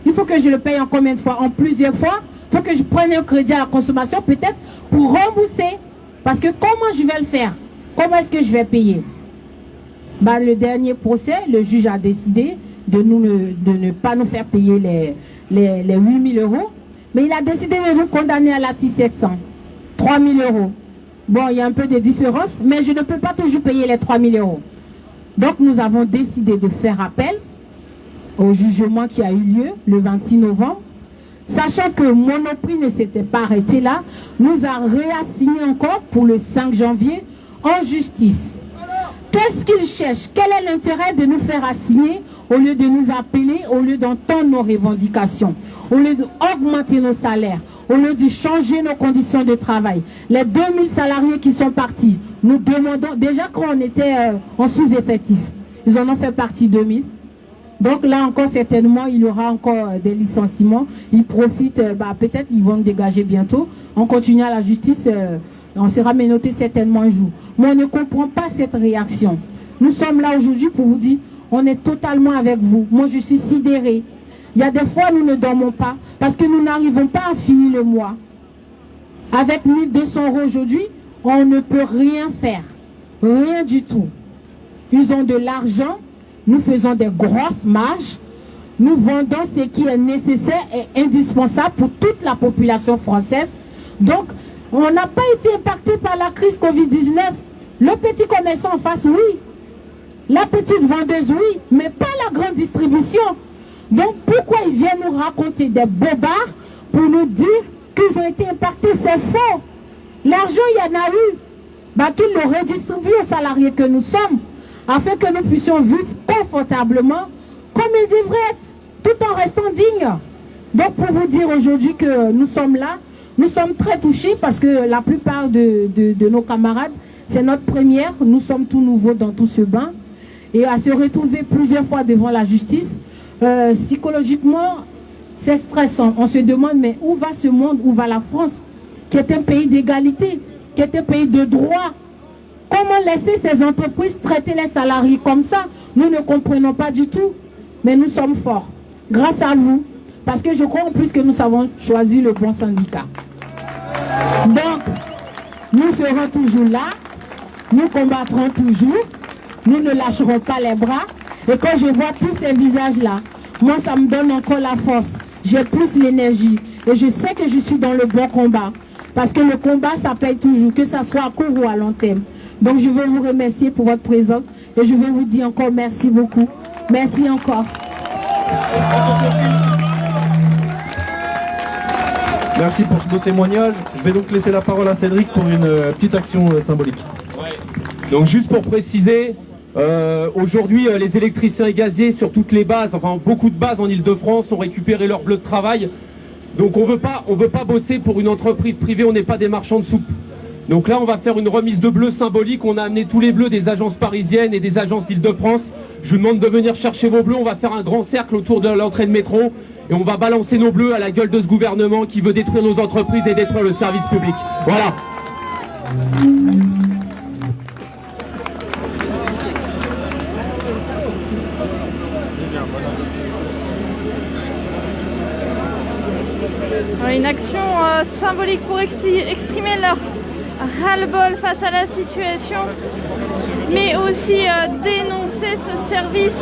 Il faut que je le paye en combien de fois? En plusieurs fois. Il faut que je prenne un crédit à la consommation, peut-être, pour rembourser. Parce que comment je vais le faire? Comment est-ce que je vais payer? Bah, le dernier procès, le juge a décidé de ne pas nous faire payer les 8 000 €. Mais il a décidé de nous condamner à la TI-700. 3 000 €. Bon, il y a un peu de différence, mais je ne peux pas toujours payer les 3 000 €. Donc, nous avons décidé de faire appel au jugement qui a eu lieu le 26 novembre. Sachant que Monoprix ne s'était pas arrêté là, nous a réassigné encore pour le 5 janvier en justice. Qu'est-ce qu'ils cherchent? Quel est l'intérêt de nous faire assigner au lieu de nous appeler, au lieu d'entendre nos revendications, au lieu d'augmenter nos salaires, au lieu de changer nos conditions de travail? Les 2000 salariés qui sont partis, nous demandons, déjà quand on était en sous-effectif, ils en ont fait partie 2000. Donc là encore, certainement, il y aura encore des licenciements. Ils profitent, peut-être ils vont dégager bientôt. On continue à la justice, on sera menotté certainement un jour. Mais on ne comprend pas cette réaction. Nous sommes là aujourd'hui pour vous dire, on est totalement avec vous. Moi, je suis sidérée. Il y a des fois, nous ne dormons pas parce que nous n'arrivons pas à finir le mois. Avec 1 200 € aujourd'hui, on ne peut rien faire. Rien du tout. Ils ont de l'argent. Nous faisons des grosses marges. Nous vendons ce qui est nécessaire et indispensable pour toute la population française. Donc, on n'a pas été impacté par la crise Covid-19. Le petit commerçant en face, oui. La petite vendeuse, oui. Mais pas la grande distribution. Donc, pourquoi ils viennent nous raconter des bobards pour nous dire qu'ils ont été impactés? C'est faux. L'argent, il y en a eu. Qu'ils le redistribuent aux salariés que nous sommes, afin que nous puissions vivre confortablement comme il devrait être, tout en restant dignes. Donc pour vous dire aujourd'hui que nous sommes là, nous sommes très touchés parce que la plupart de nos camarades, c'est notre première, nous sommes tout nouveaux dans tout ce bain. Et à se retrouver plusieurs fois devant la justice, psychologiquement, c'est stressant. On se demande, mais où va ce monde, où va la France, qui est un pays d'égalité, qui est un pays de droit? Comment laisser ces entreprises traiter les salariés comme ça? Nous ne comprenons pas du tout. Mais nous sommes forts. Grâce à vous. Parce que je crois en plus que nous avons choisi le bon syndicat. Donc, nous serons toujours là. Nous combattrons toujours. Nous ne lâcherons pas les bras. Et quand je vois tous ces visages-là, moi, ça me donne encore la force. J'ai plus l'énergie. Et je sais que je suis dans le bon combat. Parce que le combat, ça paye toujours, que ça soit à court ou à long terme. Donc je veux vous remercier pour votre présence et je veux vous dire encore merci beaucoup. Merci encore. Merci pour ce beau témoignage. Je vais donc laisser la parole à Cédric pour une petite action symbolique. Ouais. Donc juste pour préciser, aujourd'hui les électriciens et gaziers sur toutes les bases, enfin beaucoup de bases en Ile-de-France ont récupéré leur bleu de travail. Donc on veut pas bosser pour une entreprise privée, on n'est pas des marchands de soupe. Donc là, on va faire une remise de bleus symbolique. On a amené tous les bleus des agences parisiennes et des agences d'Île-de-France. Je vous demande de venir chercher vos bleus. On va faire un grand cercle autour de l'entrée de métro. Et on va balancer nos bleus à la gueule de ce gouvernement qui veut détruire nos entreprises et détruire le service public. Voilà. Une action symbolique pour exprimer leur ras-le-bol face à la situation, mais aussi dénoncer ce service.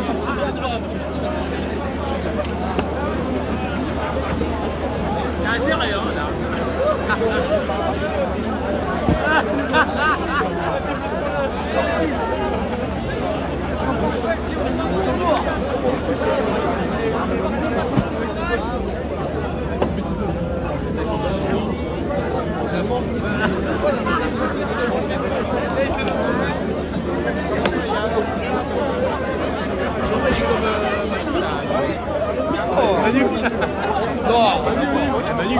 Manu,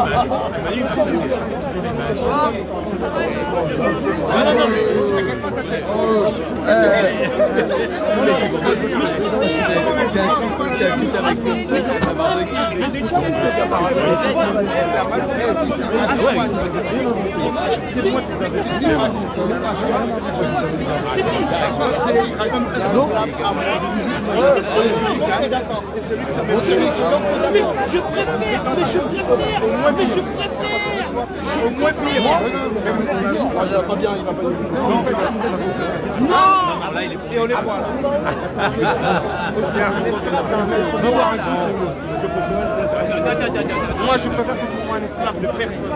Moi, je préfère que tu sois un esclave de personne.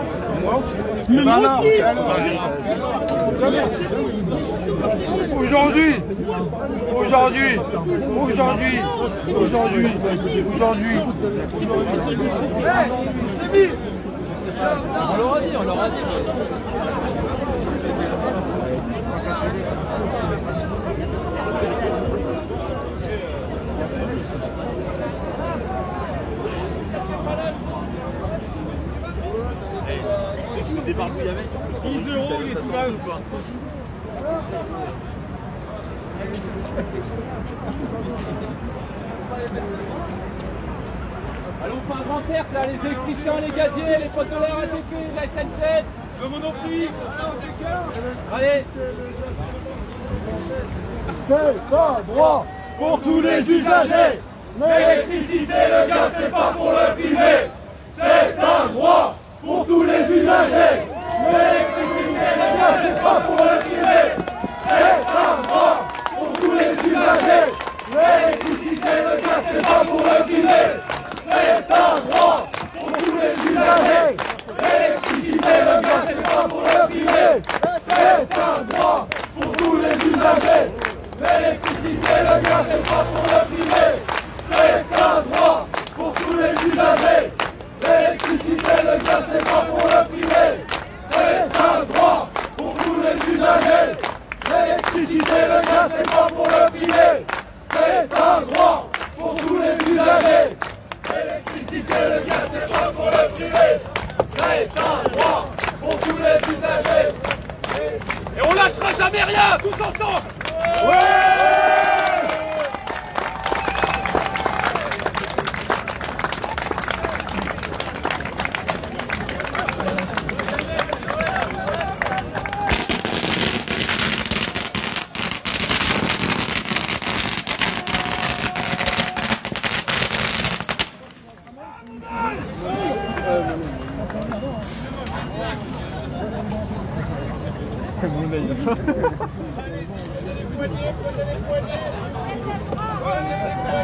Mais moi aussi. Aujourd'hui, On leur a dit, Allez, on fait un grand cercle, là, les électriciens, les gaziers, les potes de la RATP, la SNCF, le Monoprix. Allez. C'est un droit pour tous les usagers. L'électricité, le gaz, c'est pas pour le privé. C'est un droit pour tous les usagers. L'électricité, le gaz, c'est pas pour le privé. C'est un droit pour tous les usagers. L'électricité, le gaz, c'est pas pour le privé. C'est un droit pour tous les usagers. L'électricité, le gaz, c'est pas pour le privé. C'est un droit pour tous les usagers. L'électricité, le gaz, c'est pas pour le privé. C'est un droit pour tous les usagers. L'électricité, le gaz, c'est pas pour le privé. C'est un droit pour tous les usagers. L'électricité, le gaz, c'est pas pour le privé. C'est un droit pour tous les usagers. L'électricité, le gaz, c'est pas pour le privé. C'est un droit pour tous les usagers. Et on lâchera jamais rien, tous ensemble.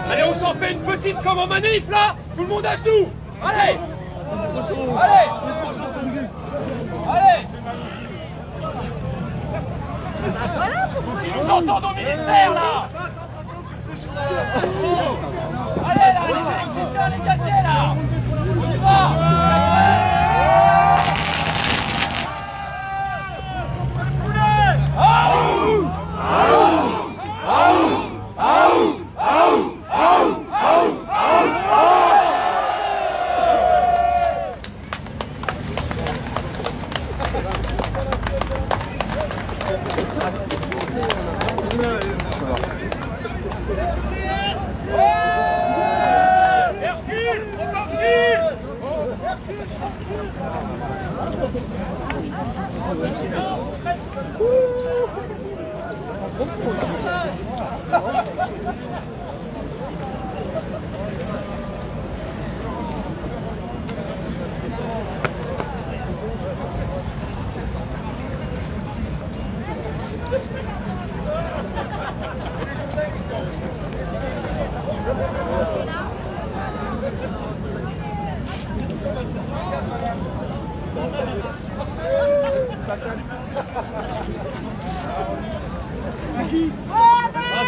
Allez, on s'en fait une petite comme en manif là. Tout le monde à genoux. Allez. Allez. Allez. Ils nous entendent au ministère là. Allez là, les électriciens, les gaziers là. On y va.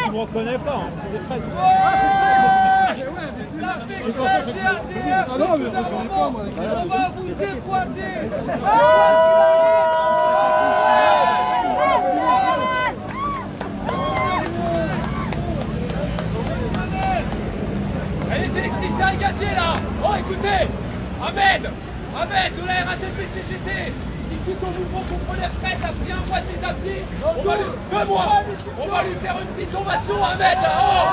Tu me reconnais pas, hein. C'est très... Ah non, mais je reconnais pas, moi. On va vous déboîter. Et les électriciens et gaziers là. Oh écoutez, Ahmed de la RATP CGT, il suite au mouvement contre les retraites a pris un mois de déshabiller. On va lui, 2 mois. On va lui faire une petite ovation à mettre là-haut.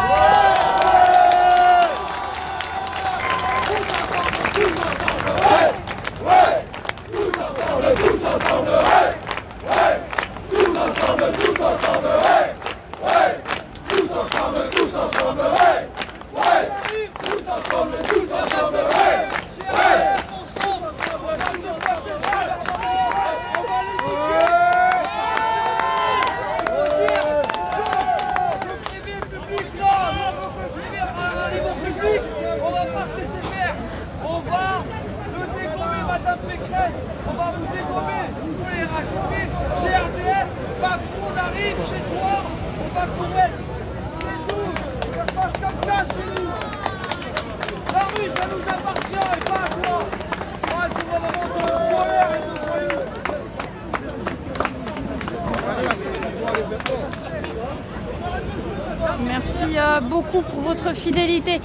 Merci beaucoup pour votre fidélité.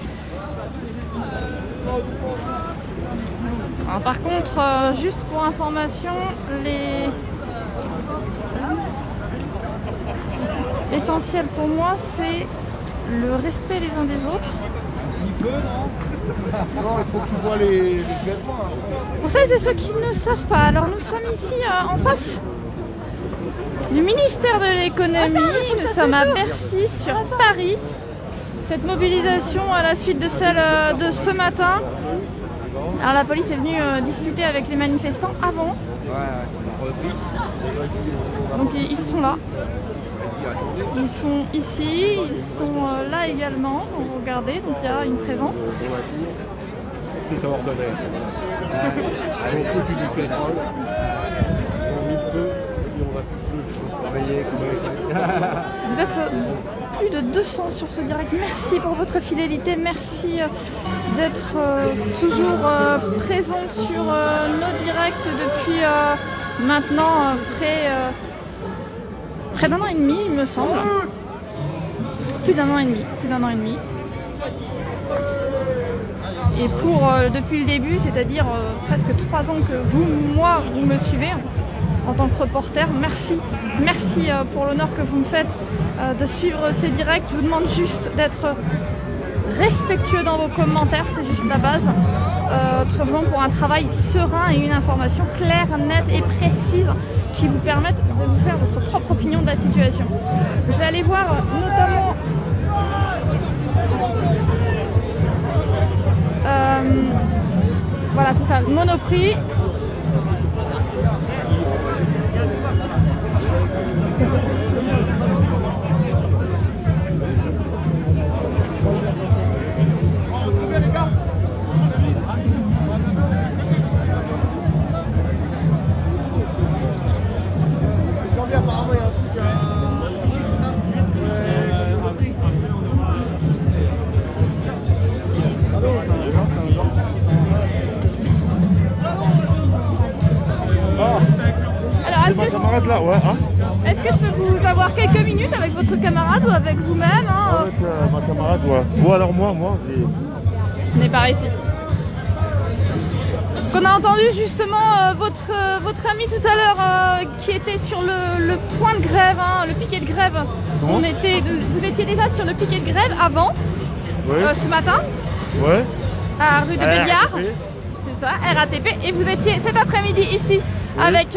Alors, par contre, juste pour information, l'essentiel pour moi, c'est le respect les uns des autres. Il peut, non? Non, il faut qu'ils voient les vêtements. Pour celles et ceux qui ne savent pas, alors nous sommes ici en face du ministère de l'économie, nous sommes à Bercy sur Paris. Cette mobilisation à la suite de celle de ce matin. Alors la police est venue discuter avec les manifestants avant. Donc ils sont là. Ils sont ici, ils sont là également. Donc, regardez, donc il y a une présence. C'est ordonné. Avec tout du pétrole. On met le feu et on va tous travailler comme Vous êtes plus de 200 sur ce direct. Merci pour votre fidélité. Merci d'être toujours présent sur nos directs depuis maintenant près d'un an et demi, il me semble. Plus d'un an et demi. Et pour depuis le début, c'est-à-dire presque 3 ans que vous me suivez en tant que reporter. Merci pour l'honneur que vous me faites de suivre ces directs. Je vous demande juste d'être respectueux dans vos commentaires, c'est juste la base. Tout simplement pour un travail serein et une information claire, nette et précise qui vous permettent de vous faire votre propre opinion de la situation. Je vais aller voir notamment voilà, c'est ça, Monoprix. Est-ce que je peux vous avoir quelques minutes avec votre camarade ou avec vous-même Avec ma camarade, ouais. Ou alors moi, je n'ai pas ici. On a entendu justement votre ami tout à l'heure qui était sur le point de grève, le piquet de grève. Vous étiez déjà sur le piquet de grève avant, ce matin, à rue de Béliard. C'est ça, RATP. Et vous étiez cet après-midi ici. Avec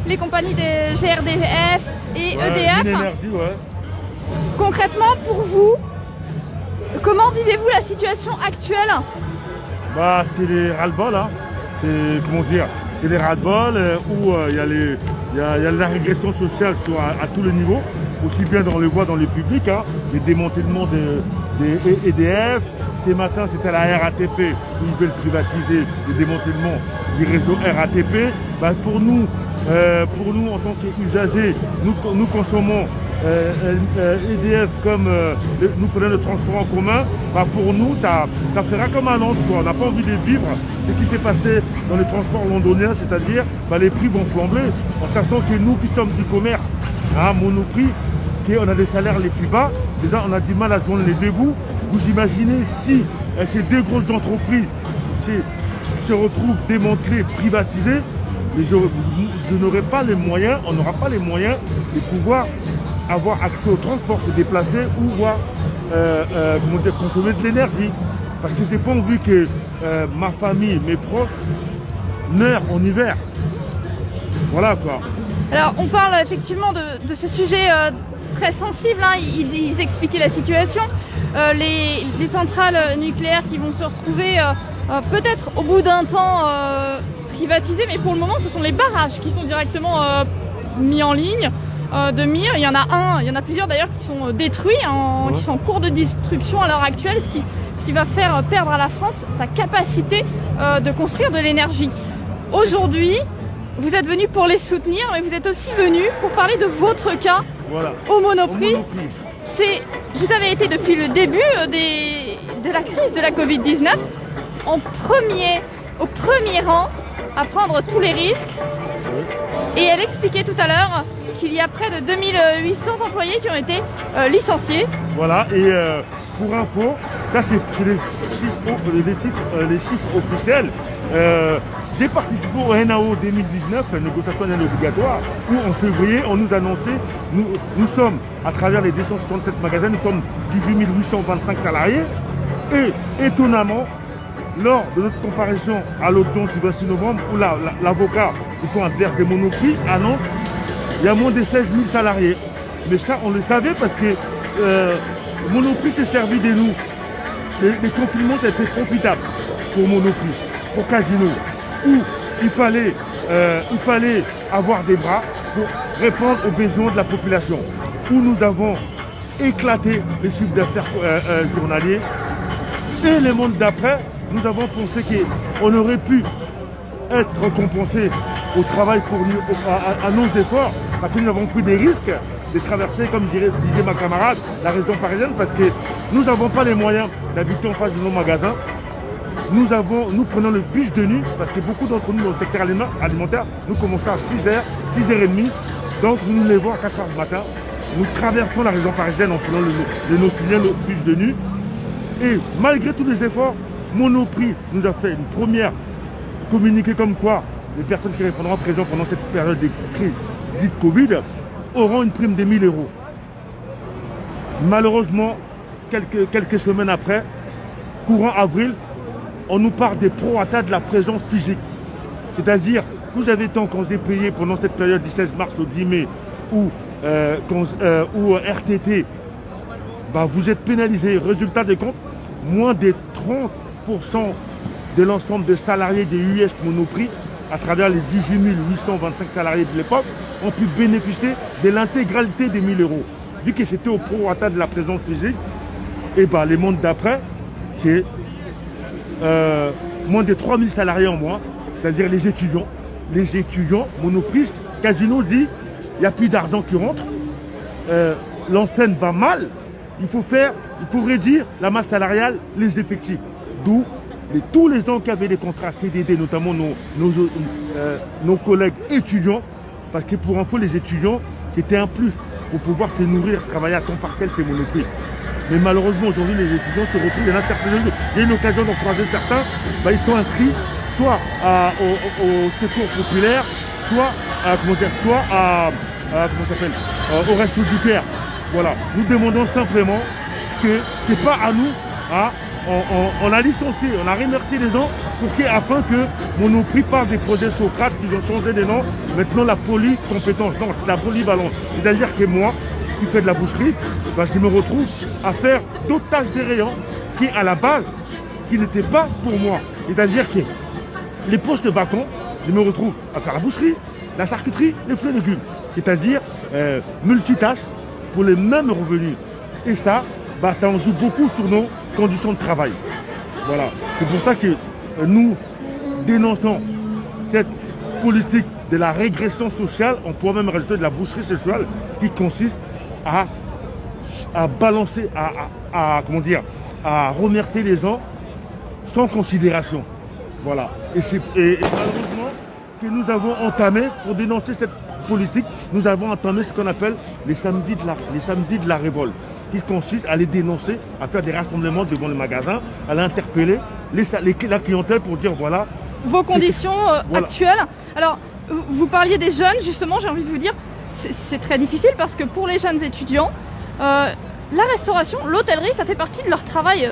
les compagnies des GRDF et EDF. Énergie, Concrètement, pour vous, comment vivez-vous la situation actuelle? Bah, c'est les ras-le-bol, c'est les ras-le-bol où il y a la régression sociale à tous les niveaux, aussi bien dans les voies, dans les publics, les démantèlements des EDF. Ce matin, c'était la RATP où ils veulent privatiser le démantèlement du réseau RATP. Bah, pour nous, en tant qu'usagers, nous consommons EDF comme nous prenons le transport en commun. Bah, pour nous, ça fera comme un an. On n'a pas envie de vivre ce qui s'est passé dans les transports londoniens, c'est-à-dire les prix vont flamber. En sachant que nous qui sommes du commerce, Monoprix, on a des salaires les plus bas, déjà on a du mal à joindre les deux bouts. Vous imaginez si ces deux grosses entreprises se retrouvent démantelées, privatisées, mais je n'aurai pas les moyens, on n'aura pas les moyens de pouvoir avoir accès au transport, se déplacer ou voir consommer de l'énergie. Parce que j'ai pas envie que ma famille, mes proches meurent en hiver. Voilà quoi. Alors on parle effectivement de ce sujet très sensible, hein. Ils expliquaient la situation. Les centrales nucléaires qui vont se retrouver peut-être au bout d'un temps privatisées, mais pour le moment ce sont les barrages qui sont directement mis en ligne de mire. Il y en a plusieurs d'ailleurs qui sont détruits, qui sont en cours de destruction à l'heure actuelle, ce qui va faire perdre à la France sa capacité de construire de l'énergie. Aujourd'hui, vous êtes venus pour les soutenir, mais vous êtes aussi venus pour parler de votre cas au Monoprix. Vous avez été depuis le début de la crise de la Covid-19 au premier rang à prendre tous les risques. Et elle expliquait tout à l'heure qu'il y a près de 2800 employés qui ont été licenciés. Voilà, et pour info, ça c'est les chiffres officiels. J'ai participé au NAO 2019, la négociation annuelle obligatoire, où en février, on nous annonçait, nous sommes, à travers les 267 magasins, nous sommes 18 825 salariés. Et étonnamment, lors de notre comparaison à l'audience du 26 novembre, où l'avocat, plutôt adverse des Monoprix, annonce qu'il y a moins de 16 000 salariés. Mais ça, on le savait parce que Monoprix s'est servi de nous. Les confinements, c'était profitable pour Monoprix, pour Casino, où il fallait avoir des bras pour répondre aux besoins de la population, où nous avons éclaté les chiffres d'affaires journaliers. Et le monde d'après, nous avons pensé qu'on aurait pu être récompensé au travail fourni à nos efforts, parce que nous avons pris des risques de traverser, comme disait ma camarade, la région parisienne, parce que nous n'avons pas les moyens d'habiter en face de nos magasins. Nous prenons le bus de nuit, parce que beaucoup d'entre nous, dans le secteur alimentaire, nous commençons à 6h, 6h30, donc nous nous levons à 4h du matin, nous traversons la région parisienne en prenant le bus de nuit, et malgré tous les efforts, Monoprix nous a fait une première communiqué comme quoi les personnes qui répondront présent pendant cette période de crise dite Covid auront une prime de 1 000 €. Malheureusement, quelques semaines après, courant avril, on nous parle des prorata de la présence physique. C'est-à-dire, vous avez tant qu'on s'est payé pendant cette période du 16 mars au 10 mai ou RTT, vous êtes pénalisé. Résultat des comptes, moins de 30% de l'ensemble des salariés des US Monoprix, à travers les 18 825 salariés de l'époque, ont pu bénéficier de l'intégralité des 1 000 €. Vu que c'était au prorata de la présence physique, et les mondes d'après, c'est moins de 3 000 salariés en moins, c'est-à-dire les étudiants. Les étudiants monopristes, Casino dit, il n'y a plus d'argent qui rentre, l'enseigne va mal, il faut réduire la masse salariale, les effectifs. D'où tous les gens qui avaient des contrats CDD, notamment nos collègues étudiants, parce que pour info, les étudiants, c'était un plus pour pouvoir se nourrir, travailler à temps partiel, c'est Monoprix. Mais malheureusement, aujourd'hui, les étudiants se retrouvent dans l'interprétation. Il y a eu l'occasion d'en croiser certains, ils sont inscrits soit au secours populaire, soit au resto du cœur. Voilà. Nous demandons simplement que c'est pas à nous, on a licencié, on a remercié les gens afin que Monoprix parle des projets Socrate qui ont changé de nom. Maintenant la polycompétence, non, la polyvalence. C'est-à-dire que moi, qui fais de la boucherie, je me retrouve à faire d'autres tâches des rayons qui, à la base, qui n'étaient pas pour moi. C'est-à-dire que les postes vacants, je me retrouve à faire la boucherie, la charcuterie, les fruits et légumes. C'est-à-dire multitâches pour les mêmes revenus. Et ça en joue beaucoup sur nos conditions de travail. Voilà. C'est pour ça que nous dénonçons cette politique de la régression sociale, on pourrait même rajouter de la boucherie sociale, qui consiste à balancer, à remercier les gens sans considération. Voilà. Et malheureusement que nous avons entamé, pour dénoncer cette politique, nous avons entamé ce qu'on appelle les samedis de la révolte, qui consiste à les dénoncer, à faire des rassemblements devant les magasins, à l'interpeller la clientèle pour dire voilà. Vos conditions actuelles. Alors, vous parliez des jeunes, justement, j'ai envie de vous dire, c'est très difficile parce que pour les jeunes étudiants, la restauration, l'hôtellerie, ça fait partie de leur travail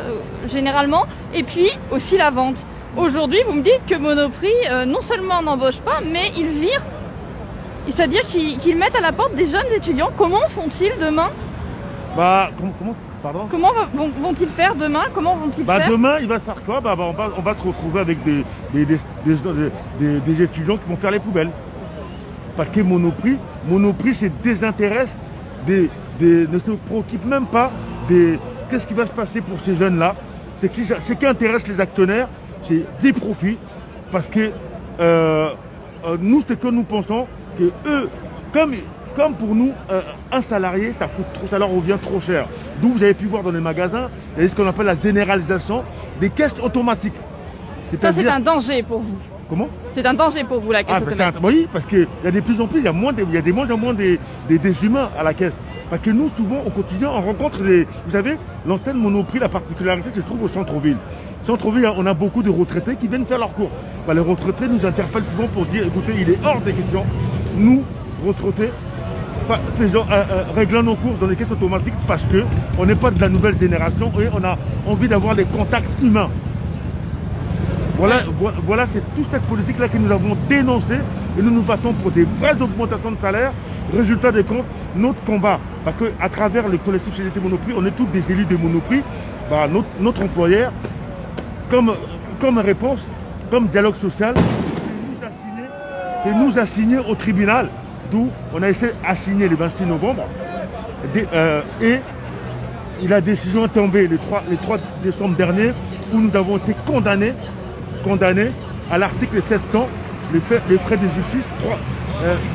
généralement, et puis aussi la vente. Aujourd'hui, vous me dites que Monoprix, non seulement n'embauche pas, mais ils virent, c'est-à-dire qu'ils mettent à la porte des jeunes étudiants. Comment font-ils demain? Pardon? Comment vont-ils faire demain? Comment vont-ils faire? Demain, il va se faire quoi? On va se retrouver avec des étudiants qui vont faire les poubelles. Parce que Monoprix se désintéresse ne se préoccupe même pas de qu'est-ce qui va se passer pour ces jeunes-là. Ce qui intéresse les actionnaires, c'est des profits. Parce que nous, c'est que nous pensons que eux, comme pour nous, un salarié, ça leur revient trop cher. D'où vous avez pu voir dans les magasins, il y a ce qu'on appelle la généralisation des caisses automatiques. Ça, c'est un danger pour vous. Comment? C'est un danger pour vous, la caisse automatique. Oui, parce qu'il y a de plus en plus, il y a de moins en moins des humains à la caisse. Parce que nous, souvent, au quotidien, on rencontre vous savez, l'antenne Monoprix, la particularité se trouve au centre-ville. Centre-ville, on a beaucoup de retraités qui viennent faire leur cours. Les retraités nous interpellent souvent pour dire, écoutez, il est hors des questions. Nous, retraités, réglons nos courses dans les caisses automatiques parce qu'on n'est pas de la nouvelle génération et on a envie d'avoir des contacts humains. Voilà, c'est toute cette politique-là que nous avons dénoncée et nous nous battons pour des vraies augmentations de salaire. Résultat des comptes, notre combat, parce qu'à travers le collectif CGT Monoprix, on est tous des élus de Monoprix, notre employeur, comme réponse, comme dialogue social, il nous a signé au tribunal, d'où on a essayé d'assigner le 26 novembre, et la décision est tombée le 3 décembre dernier, où nous avons été condamnés à l'article 700, les frais de justice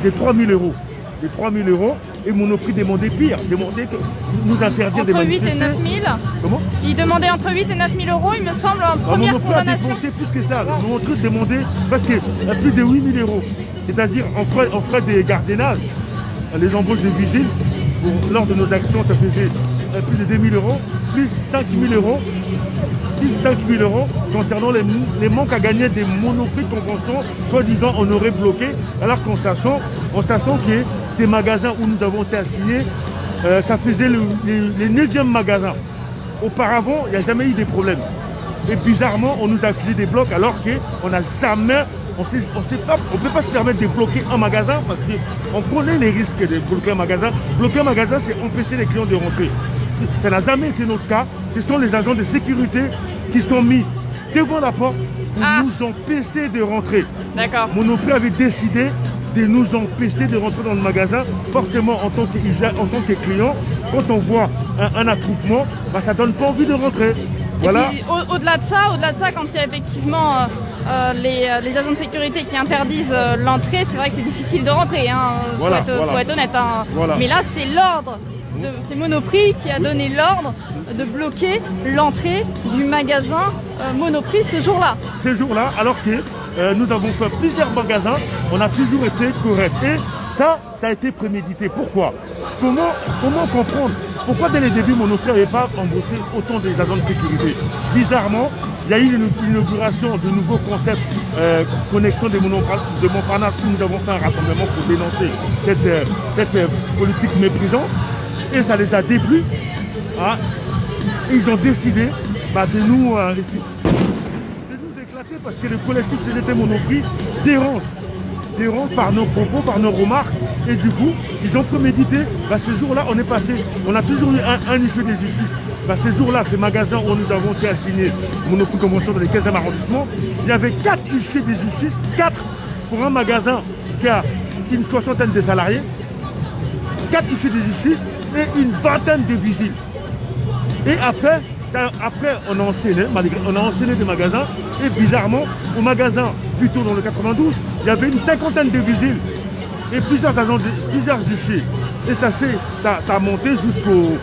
de 3 000 euros. Les 3 000 euros, et Monoprix demandait pire, demandait que nous interdire de manifester. Entre 8 et 9 000. Comment? Il demandait entre 8 et 9 000 euros, il me semble, en première Monoprix condamnation. a dépensé plus que ça. Monoprix demandait presque plus de 8 000 euros. C'est-à-dire en frais de gardiennage, les embauches de vigiles, lors de nos actions, ça faisait plus de 2 000 euros, plus 5 000 euros. 5 000 euros concernant les manques à gagner des Monoprix conventions, soi-disant on aurait bloqué, alors qu'en sachant que des magasins où nous avons été assignés, ça faisait les 9e magasins. Auparavant, il n'y a jamais eu de problèmes. Et bizarrement, on nous a créé des blocs alors qu'on n'a jamais, on ne peut pas se permettre de bloquer un magasin parce qu'on connaît les risques de bloquer un magasin. Bloquer un magasin, c'est empêcher les clients de rentrer. Ça n'a jamais été notre cas. Ce sont les agents de sécurité qui sont mis devant la porte pour nous empêcher de rentrer. D'accord. Monoprix avait décidé de nous empêcher de rentrer dans le magasin. Forcément, en tant que client, quand on voit un attroupement, ça ne donne pas envie de rentrer. Voilà. Et puis, au-delà de ça, quand il y a effectivement les agents de sécurité qui interdisent l'entrée, c'est vrai que c'est difficile de rentrer. Faut être honnête. Voilà. Mais là, c'est l'ordre. C'est Monoprix qui a donné l'ordre de bloquer l'entrée du magasin Monoprix ce jour-là. Ce jour-là, alors que nous avons fait plusieurs magasins, on a toujours été corrects. Et ça a été prémédité. Pourquoi? Comment comprendre? Pourquoi dès les débuts Monoprix n'avait pas embauché autant des agents de sécurité? Bizarrement, il y a eu l'inauguration de nouveaux concepts connexion de Montparnasse où nous avons fait un rassemblement pour dénoncer cette politique méprisante. Et ça les a déplu. Ils ont décidé de nous éclater parce que le collectif CGT Monoprix dérange par nos propos, par nos remarques. Et du coup, ils ont prémédité. Ce jour-là, on a toujours eu un issue des issues. Ce jour-là, ce magasin où nous avons été assignés Monoprix Convention dans les 15e arrondissement, il y avait 4 issues des issues, 4 pour un magasin qui a une soixantaine de salariés, 4 issues des issues et une vingtaine de vigiles. Et après on a enchaîné des magasins et bizarrement, au magasin, plutôt dans le 92, il y avait une cinquantaine de vigiles et plusieurs agents, plusieurs huissiers. Et ça a monté jusqu'au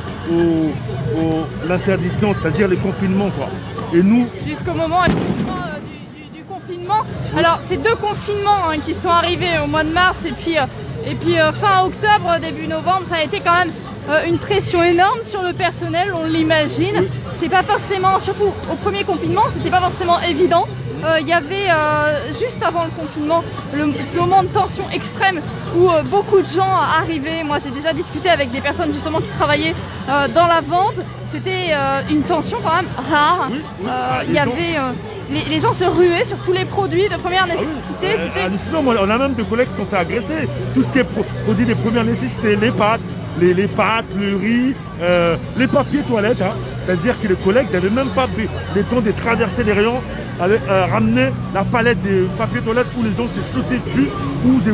l'interdiction, c'est-à-dire les confinements, quoi. Et nous... Jusqu'au moment du confinement. Alors, c'est 2 confinements qui sont arrivés au mois de mars et puis fin octobre, début novembre, ça a été quand même une pression énorme sur le personnel, on l'imagine. C'est pas forcément, surtout au premier confinement, c'était pas forcément évident il y avait juste avant le confinement ce moment de tension extrême où beaucoup de gens arrivaient. Moi j'ai déjà discuté avec des personnes justement qui travaillaient dans la vente. C'était une tension quand même rare. Il y avait les gens se ruaient sur tous les produits de première nécessité. On a même des collègues qui ont été agressés. Tout ce qui est produit de première nécessité, les pâtes, les pâtes, le riz, les papiers toilettes. Hein. C'est-à-dire que les collègues n'avaient même pas le temps de traverser les rayons, ramener la palette de papiers toilettes où les gens se sautaient dessus. Où je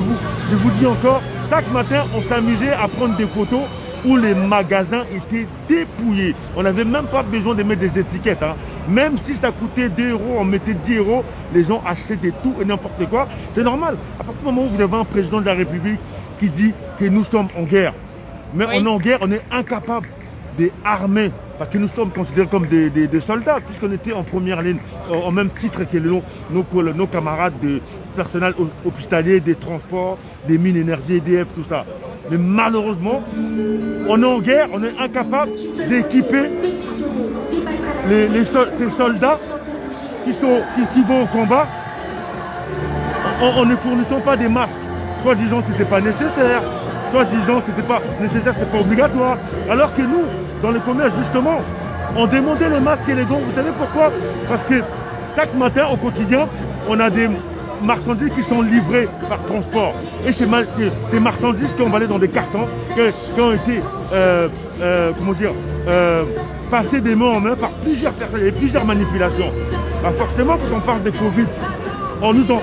vous dis encore, chaque matin, on s'amusait à prendre des photos où les magasins étaient dépouillés. On n'avait même pas besoin de mettre des étiquettes. Hein. Même si ça coûtait 2 €, on mettait 10 €, les gens achetaient tout et n'importe quoi. C'est normal. À partir du moment où vous avez un président de la République qui dit que nous sommes en guerre, mais on est en guerre, on est incapable d'armer, parce que nous sommes considérés comme des soldats, puisqu'on était en première ligne, au même titre que nos camarades de personnel hospitalier, des transports, des mines énergie, EDF, tout ça. Mais malheureusement, on est en guerre, on est incapable d'équiper les soldats qui vont au combat en ne fournissant pas des masques. Soit disant que ce n'était pas nécessaire, soit disant que ce n'était pas nécessaire, ce n'était pas obligatoire. Alors que nous, dans le commerce, justement, on demandait les masques et les gants. Vous savez pourquoi? Parce que chaque matin, au quotidien, on a des marchandises qui sont livrées par transport. Et c'est des marchandises qui ont allé dans des cartons, qui ont été, passées des mains en main par plusieurs personnes et plusieurs manipulations. Bah forcément, quand on parle de Covid,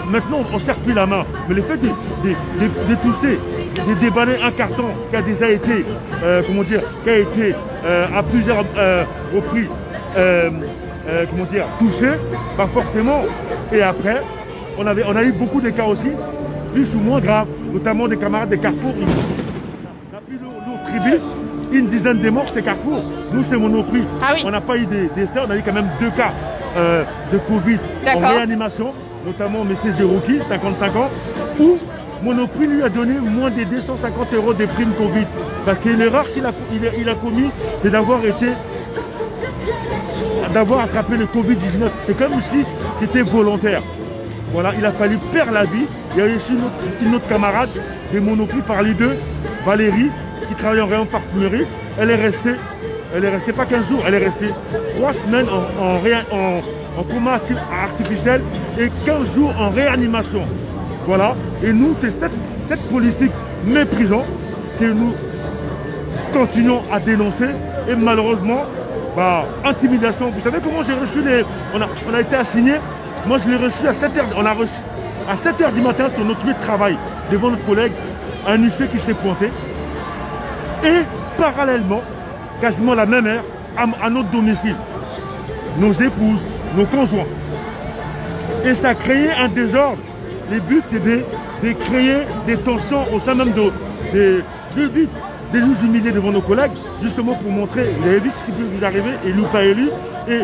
maintenant on ne serre plus la main. Mais le fait de tousser, de déballer un carton qui a déjà été, à plusieurs reprises, touché, bah forcément, et après, on a eu beaucoup de cas aussi, plus ou moins graves, notamment des camarades de Carrefour. La plus lourde tribu, une dizaine de morts, c'était Carrefour. Nous, c'était Monoprix. Ah oui. On n'a pas eu des décès, on a eu quand même 2 cas de Covid en réanimation, notamment M. Zerouki, 55 ans, où Monoprix lui a donné moins de 250 € de prime Covid. Parce que l'erreur qu'il a commis, c'est d'avoir attrapé le Covid-19. C'est comme si c'était volontaire. Voilà, il a fallu perdre la vie. Il y a eu une autre camarade des Monoprix parmi d'eux, Valérie, qui travaille en rayon parfumerie. Elle est restée pas 15 jours, elle est restée 3 semaines en coma artificiel et 15 jours en réanimation. Voilà, et nous, c'est cette politique méprisante que nous continuons à dénoncer et malheureusement, intimidation. Vous savez comment j'ai reçu on a été assigné. Moi, je l'ai reçu à 7h. On a reçu à 7h du matin sur notre lieu de travail, devant notre collègue, un UP qui s'est pointé. Et parallèlement, quasiment la même heure, à notre domicile, nos épouses, nos conjoints. Et ça a créé un désordre. Le but, c'est de créer des tensions au sein même de but, de nous humilier devant nos collègues, justement pour montrer, vous avez vu ce qui peut vous arriver, élu ou pas élu. Et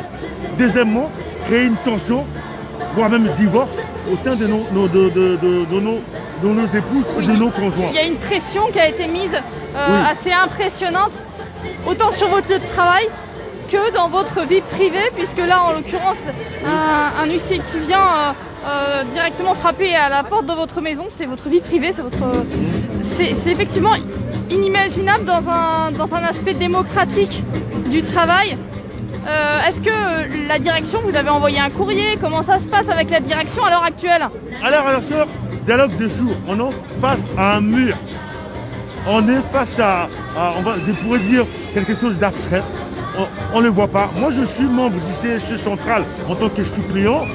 deuxièmement, créer une tension, voire même un divorce au sein de nos épouses et de nos conjoints. Il y a une pression qui a été mise assez impressionnante, autant sur votre lieu de travail que dans votre vie privée, puisque là, en l'occurrence, un huissier qui vient directement frapper à la porte de votre maison, c'est votre vie privée, c'est effectivement inimaginable dans un aspect démocratique du travail. Est-ce que la direction, vous avez envoyé un courrier? Comment ça se passe avec la direction à l'heure actuelle? Alors, dialogue de sourds, on est face à un mur. On est face à je pourrais dire quelque chose d'abstrait. On ne le voit pas. Moi, je suis membre du CSE central en tant que suppléant.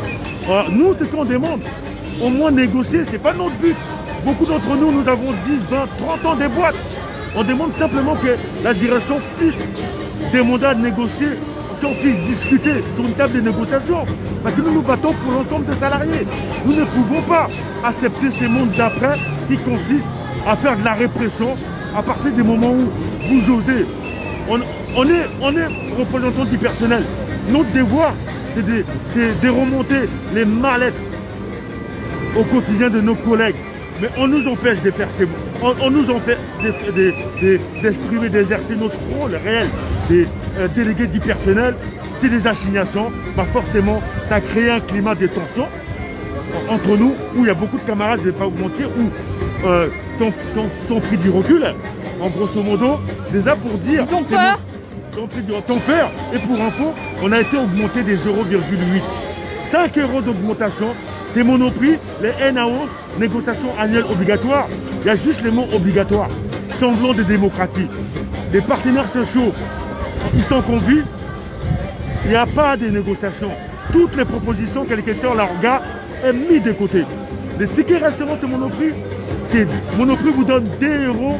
Nous, ce qu'on demande, au moins négocier, ce n'est pas notre but. Beaucoup d'entre nous, nous avons 10, 20, 30 ans de boîtes. On demande simplement que la direction puisse demander à négocier, qu'on puisse discuter sur une table de négociation. Parce que nous nous battons pour l'ensemble des salariés. Nous ne pouvons pas accepter ce monde d'après qui consiste à faire de la répression à partir des moments où vous osez. On est représentants du personnel. Notre devoir, c'est de remonter les mal-être au quotidien de nos collègues. Mais on nous empêche de faire on nous empêche d'exprimer, d'exercer notre rôle réel des délégués du personnel c'est des assignations, bah forcément, ça a créé un climat de tension entre nous, où il y a beaucoup de camarades, je ne vais pas vous mentir, où t'ont pris du recul, en grosso modo, déjà pour dire... Ils ont peur. T'ont peur, et pour info, on a été augmenté des 0,8. 5 € d'augmentation, des monoprix, les NAO, négociations annuelles obligatoires, il y a juste les mots obligatoires, semblant de démocratie. Les partenaires sociaux, ils sont conviés, il n'y a pas de négociations. Toutes les propositions que quelqu'un leur gars est mis de côté. Les tickets restaurants de Monoprix, Monoprix vous donne 2,60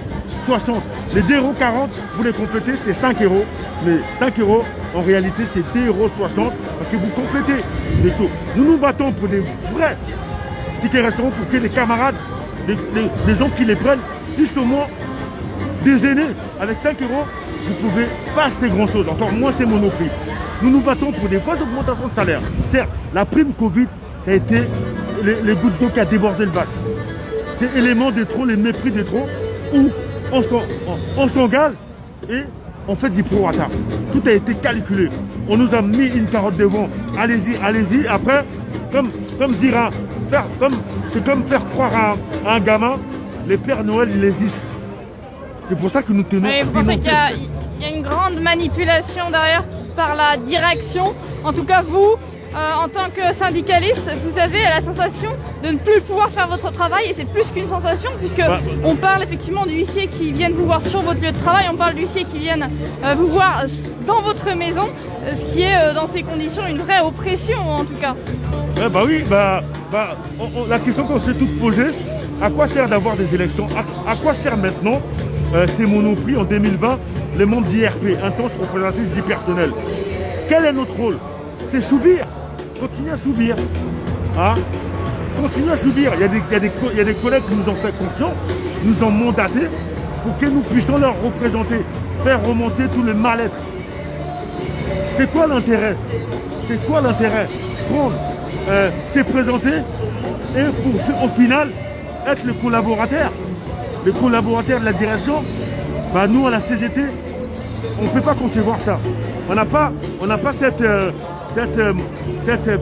€. Les 2,40 €, vous les complétez, c'est 5 €. Mais 5 € en réalité, c'est 2,60 € parce que vous complétez les taux. Nous nous battons pour des vrais tickets restaurants pour que les camarades, les gens qui les prennent, puissent au moins des aînés. Avec 5 €, vous pouvez pas acheter grand chose, encore moins c'est Monoprix. Nous nous battons pour des vraies augmentations de salaire. Certes, la prime Covid, ça a été les gouttes d'eau qui a débordé le vase. C'est élément de trop, les mépris de trop, où on s'engage et on fait du prorata. Tout a été calculé. On nous a mis une carotte devant. Allez-y, allez-y. Après, c'est comme faire croire à un gamin, les Pères Noël, ils existent. C'est pour ça que nous tenons. Mais vous pensez qu'il y a une grande manipulation derrière par la direction? En tout cas, vous, en tant que syndicaliste, vous avez la sensation de ne plus pouvoir faire votre travail, et c'est plus qu'une sensation, puisque on parle effectivement d'huissiers qui viennent vous voir sur votre lieu de travail, on parle d'huissiers qui viennent vous voir dans votre maison, ce qui est dans ces conditions une vraie oppression en tout cas. La question qu'on s'est toutes posée, à quoi sert d'avoir des élections? À quoi sert maintenant ces Monoprix en 2020, les membres d'IRP, intense représentatif du personnel? Quel est notre rôle? C'est subir. Continuez à subir. Hein? Continuez à subir. Il y a des collègues qui nous ont fait confiance, nous ont mandatés pour que nous puissions leur représenter, faire remonter tout le mal-être. C'est quoi l'intérêt? C'est quoi l'intérêt? Prendre, se présenter et pour au final être le collaborateur. Le collaborateur de la direction, nous à la CGT, on ne peut pas concevoir ça. On n'a pas cette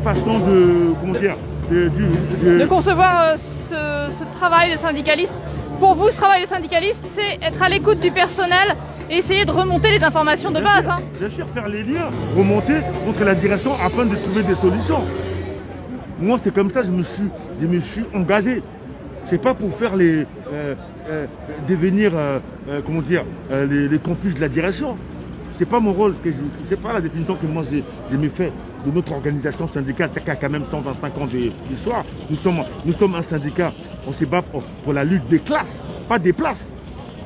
façon de, comment dire, de concevoir ce travail de syndicaliste. Pour vous, ce travail de syndicaliste, c'est être à l'écoute du personnel et essayer de remonter les informations de base. Bien sûr, faire les liens, remonter contre la direction afin de trouver des solutions. Moi, c'est comme ça que je me suis engagé. C'est pas pour faire devenir, comment dire, les complices de la direction. C'est pas mon rôle, c'est pas la définition que moi j'ai mis fait de notre organisation syndicale qui a quand même 125 ans d'histoire. Nous sommes un syndicat, on se bat pour la lutte des classes, pas des places.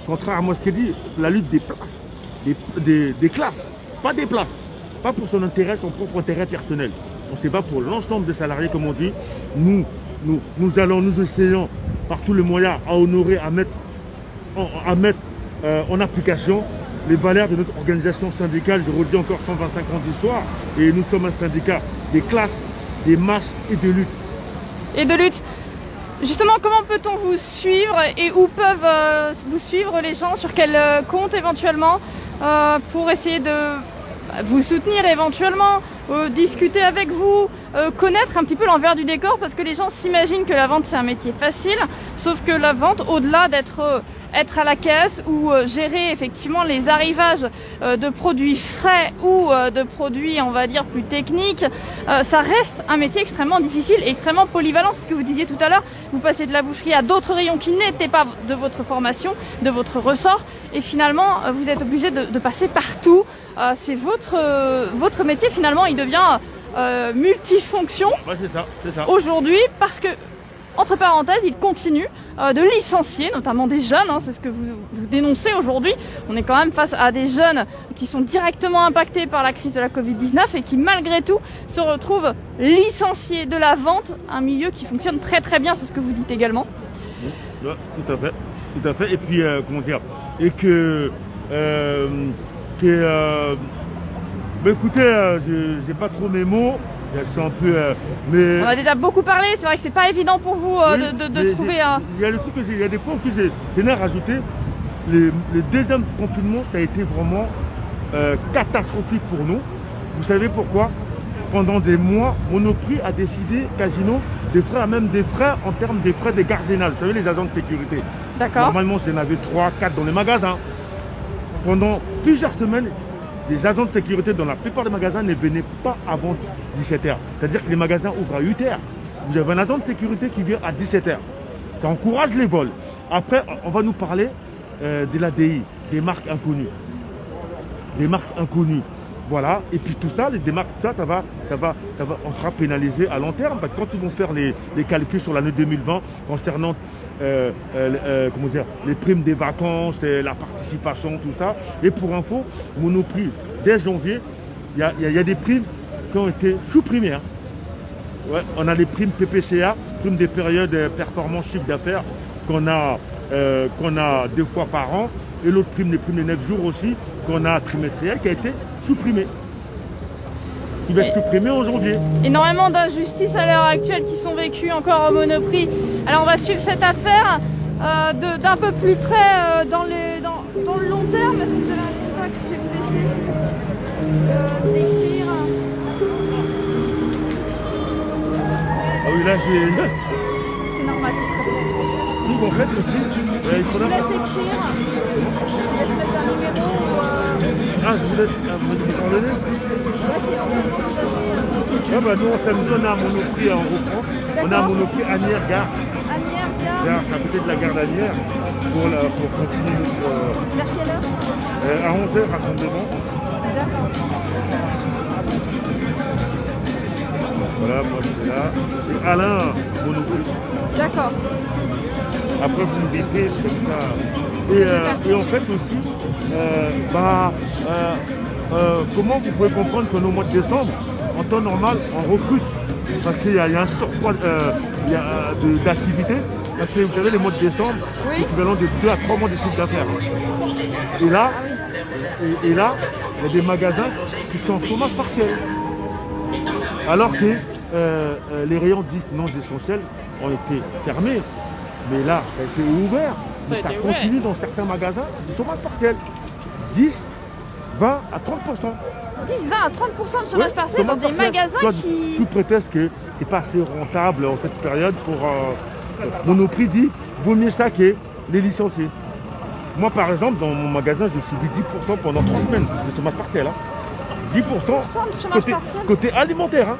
Contrairement à ce qu'il dit, la lutte des places, des classes, pas des places. Pas pour son intérêt, son propre intérêt personnel. On se bat pour l'ensemble des salariés, comme on dit. Nous essayons par tous les moyens à honorer, à mettre en application les valeurs de notre organisation syndicale. Je redis encore 125 ans d'histoire. Et nous sommes un syndicat des classes, des masses et de lutte. Et de lutte. Justement, comment peut-on vous suivre et où peuvent vous suivre les gens? Sur quel compte éventuellement pour essayer de vous soutenir éventuellement, discuter avec vous, connaître un petit peu l'envers du décor, parce que les gens s'imaginent que la vente c'est un métier facile, sauf que la vente, au-delà d'être à la caisse ou gérer effectivement les arrivages de produits frais ou de produits on va dire plus techniques, ça reste un métier extrêmement difficile et extrêmement polyvalent. C'est ce que vous disiez tout à l'heure, vous passez de la boucherie à d'autres rayons qui n'étaient pas de votre formation, de votre ressort, et finalement vous êtes obligé de passer partout. C'est votre métier, finalement il devient multifonction c'est ça. Aujourd'hui, parce que entre parenthèses, il continue de licencier, notamment des jeunes, c'est ce que vous dénoncez aujourd'hui. On est quand même face à des jeunes qui sont directement impactés par la crise de la Covid-19 et qui malgré tout se retrouvent licenciés de la vente, un milieu qui fonctionne très très bien, c'est ce que vous dites également. Oui, tout à fait. Et puis, comment dire, et écoutez, j'ai pas trop mes mots. Je suis un peu, mais... On a déjà beaucoup parlé, c'est vrai que c'est pas évident pour vous de trouver un... Il y a des points que j'ai tenais à rajouter. Le deuxième confinement, ça a été vraiment catastrophique pour nous. Vous savez pourquoi? Pendant des mois, Monoprix a décidé, Casino, des frais, même des frais en termes des frais des gardiennage. Vous savez, les agents de sécurité. D'accord. Normalement, il y en avait 3, 4 dans les magasins. Pendant plusieurs semaines, les agents de sécurité dans la plupart des magasins ne venaient pas avant 17h. C'est-à-dire que les magasins ouvrent à 8h. Vous avez un agent de sécurité qui vient à 17h. Ça encourage les vols. Après, on va nous parler de l'ADI, des marques inconnues. Des marques inconnues. Voilà. Et puis tout ça, les marques, ça va, on sera pénalisé à long terme. Quand ils vont faire les calculs sur l'année 2020 concernant comment dire, les primes des vacances, la participation, tout ça. Et pour info, Monoprix, dès janvier, il y a des primes qui ont été supprimées. Hein. Ouais, on a les primes PPCA, primes des périodes performance chiffre d'affaires qu'on a 2 fois par an. Et l'autre prime, les primes des 9 jours aussi, qu'on a trimestrielle, qui a été supprimée. Qui va être supprimée en janvier. Énormément d'injustices à l'heure actuelle qui sont vécues encore au Monoprix. Alors on va suivre cette affaire d'un peu plus près dans le long terme. Est-ce que vous avez un contact? Je vais vous laisser décrire. Ah oui, là j'ai... C'est normal, c'est trop bien. Donc en fait, le prix, il faudra... Je vous laisse écrire. Je vous laisse mettre un numéro. Ah, je vous laisse me donner. Ah bah nous, samedi, on a un Monoprix en Rouen. On a un Monoprix Asnières Gare. Asnières Gare, à côté de la gare d'Asnières, pour continuer notre... Vers quelle heure? À 11h, rassemblement. D'accord. Voilà, moi je suis là. C'est Alain Monoprix. D'accord. Après, vous me dites, comme ça. Et en fait aussi, comment vous pouvez comprendre que au mois de décembre, en temps normal, on recrute. Parce qu'il y a un surpoids d'activité. Parce que vous savez, les mois de décembre, oui, c'est équivalent de 2 à 3 mois de chiffre d'affaires. Et là, il y a des magasins qui sont en chômage partiel. Alors que les rayons dits non essentiels ont été fermés. Mais là, ça a été ouvert. Mais ça continue dans certains magasins du chômage partiel. 10, 20 à 30%. 10, 20 à 30% de chômage partiel dans des magasins qui... Sous prétexte que c'est pas assez rentable en cette période pour... Monoprix dit, vaut mieux ça que les licenciés. Moi, par exemple, dans mon magasin, je subis 10% pendant 3 semaines de chômage partiel. Hein. 10% de chômage partiel. Côté alimentaire. Hein.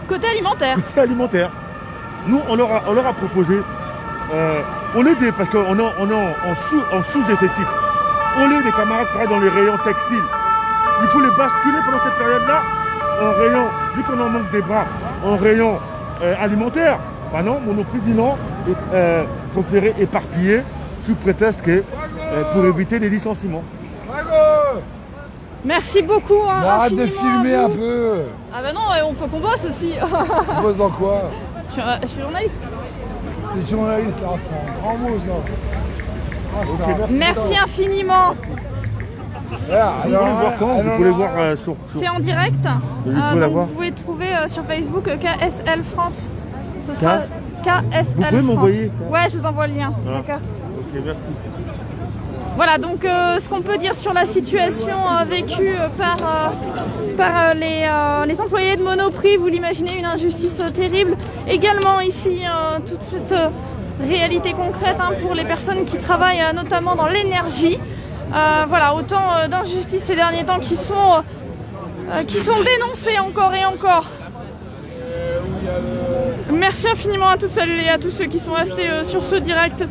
Côté alimentaire. Côté alimentaire. Nous, on leur a proposé... on est des... Parce qu'on est en sous-effectif. On est des camarades qui travaillent dans les rayons textiles. Il faut les basculer pendant cette période-là en rayon, vu qu'on en manque des bras, en rayon alimentaire. Ah non, Monoprix dit non, préférer éparpiller sous prétexte que pour éviter les licenciements. Merci beaucoup. Hein, arrête de filmer un peu. Ah bah non, on faut qu'on bosse aussi. Tu bosses dans quoi? Je suis journaliste. T'es journaliste, c'est un grand mot ça. Okay, merci infiniment. Vous voulez voir quand? Vous pouvez voir sur... C'est en direct. Vous pouvez trouver sur Facebook KSL France. Ce sera KSL Vous pouvez m'envoyer? Ouais, je vous envoie le lien. D'accord. Ok, merci. Voilà, donc ce qu'on peut dire sur la situation vécue par les employés de Monoprix, vous l'imaginez, une injustice terrible. Également ici, toute cette réalité concrète hein, pour les personnes qui travaillent notamment dans l'énergie. Voilà, autant d'injustices ces derniers temps qui sont dénoncées encore et encore. Merci infiniment à toutes celles et à tous ceux qui sont restés sur ce direct.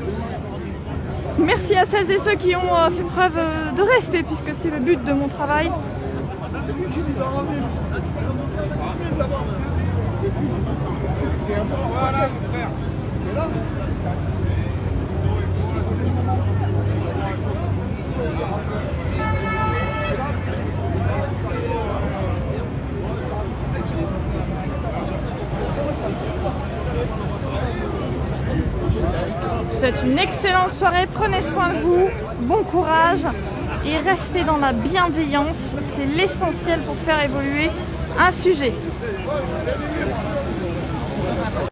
Merci à celles et ceux qui ont fait preuve de respect puisque c'est le but de mon travail. Je vous souhaite une excellente soirée, prenez soin de vous, bon courage et restez dans la bienveillance, c'est l'essentiel pour faire évoluer un sujet.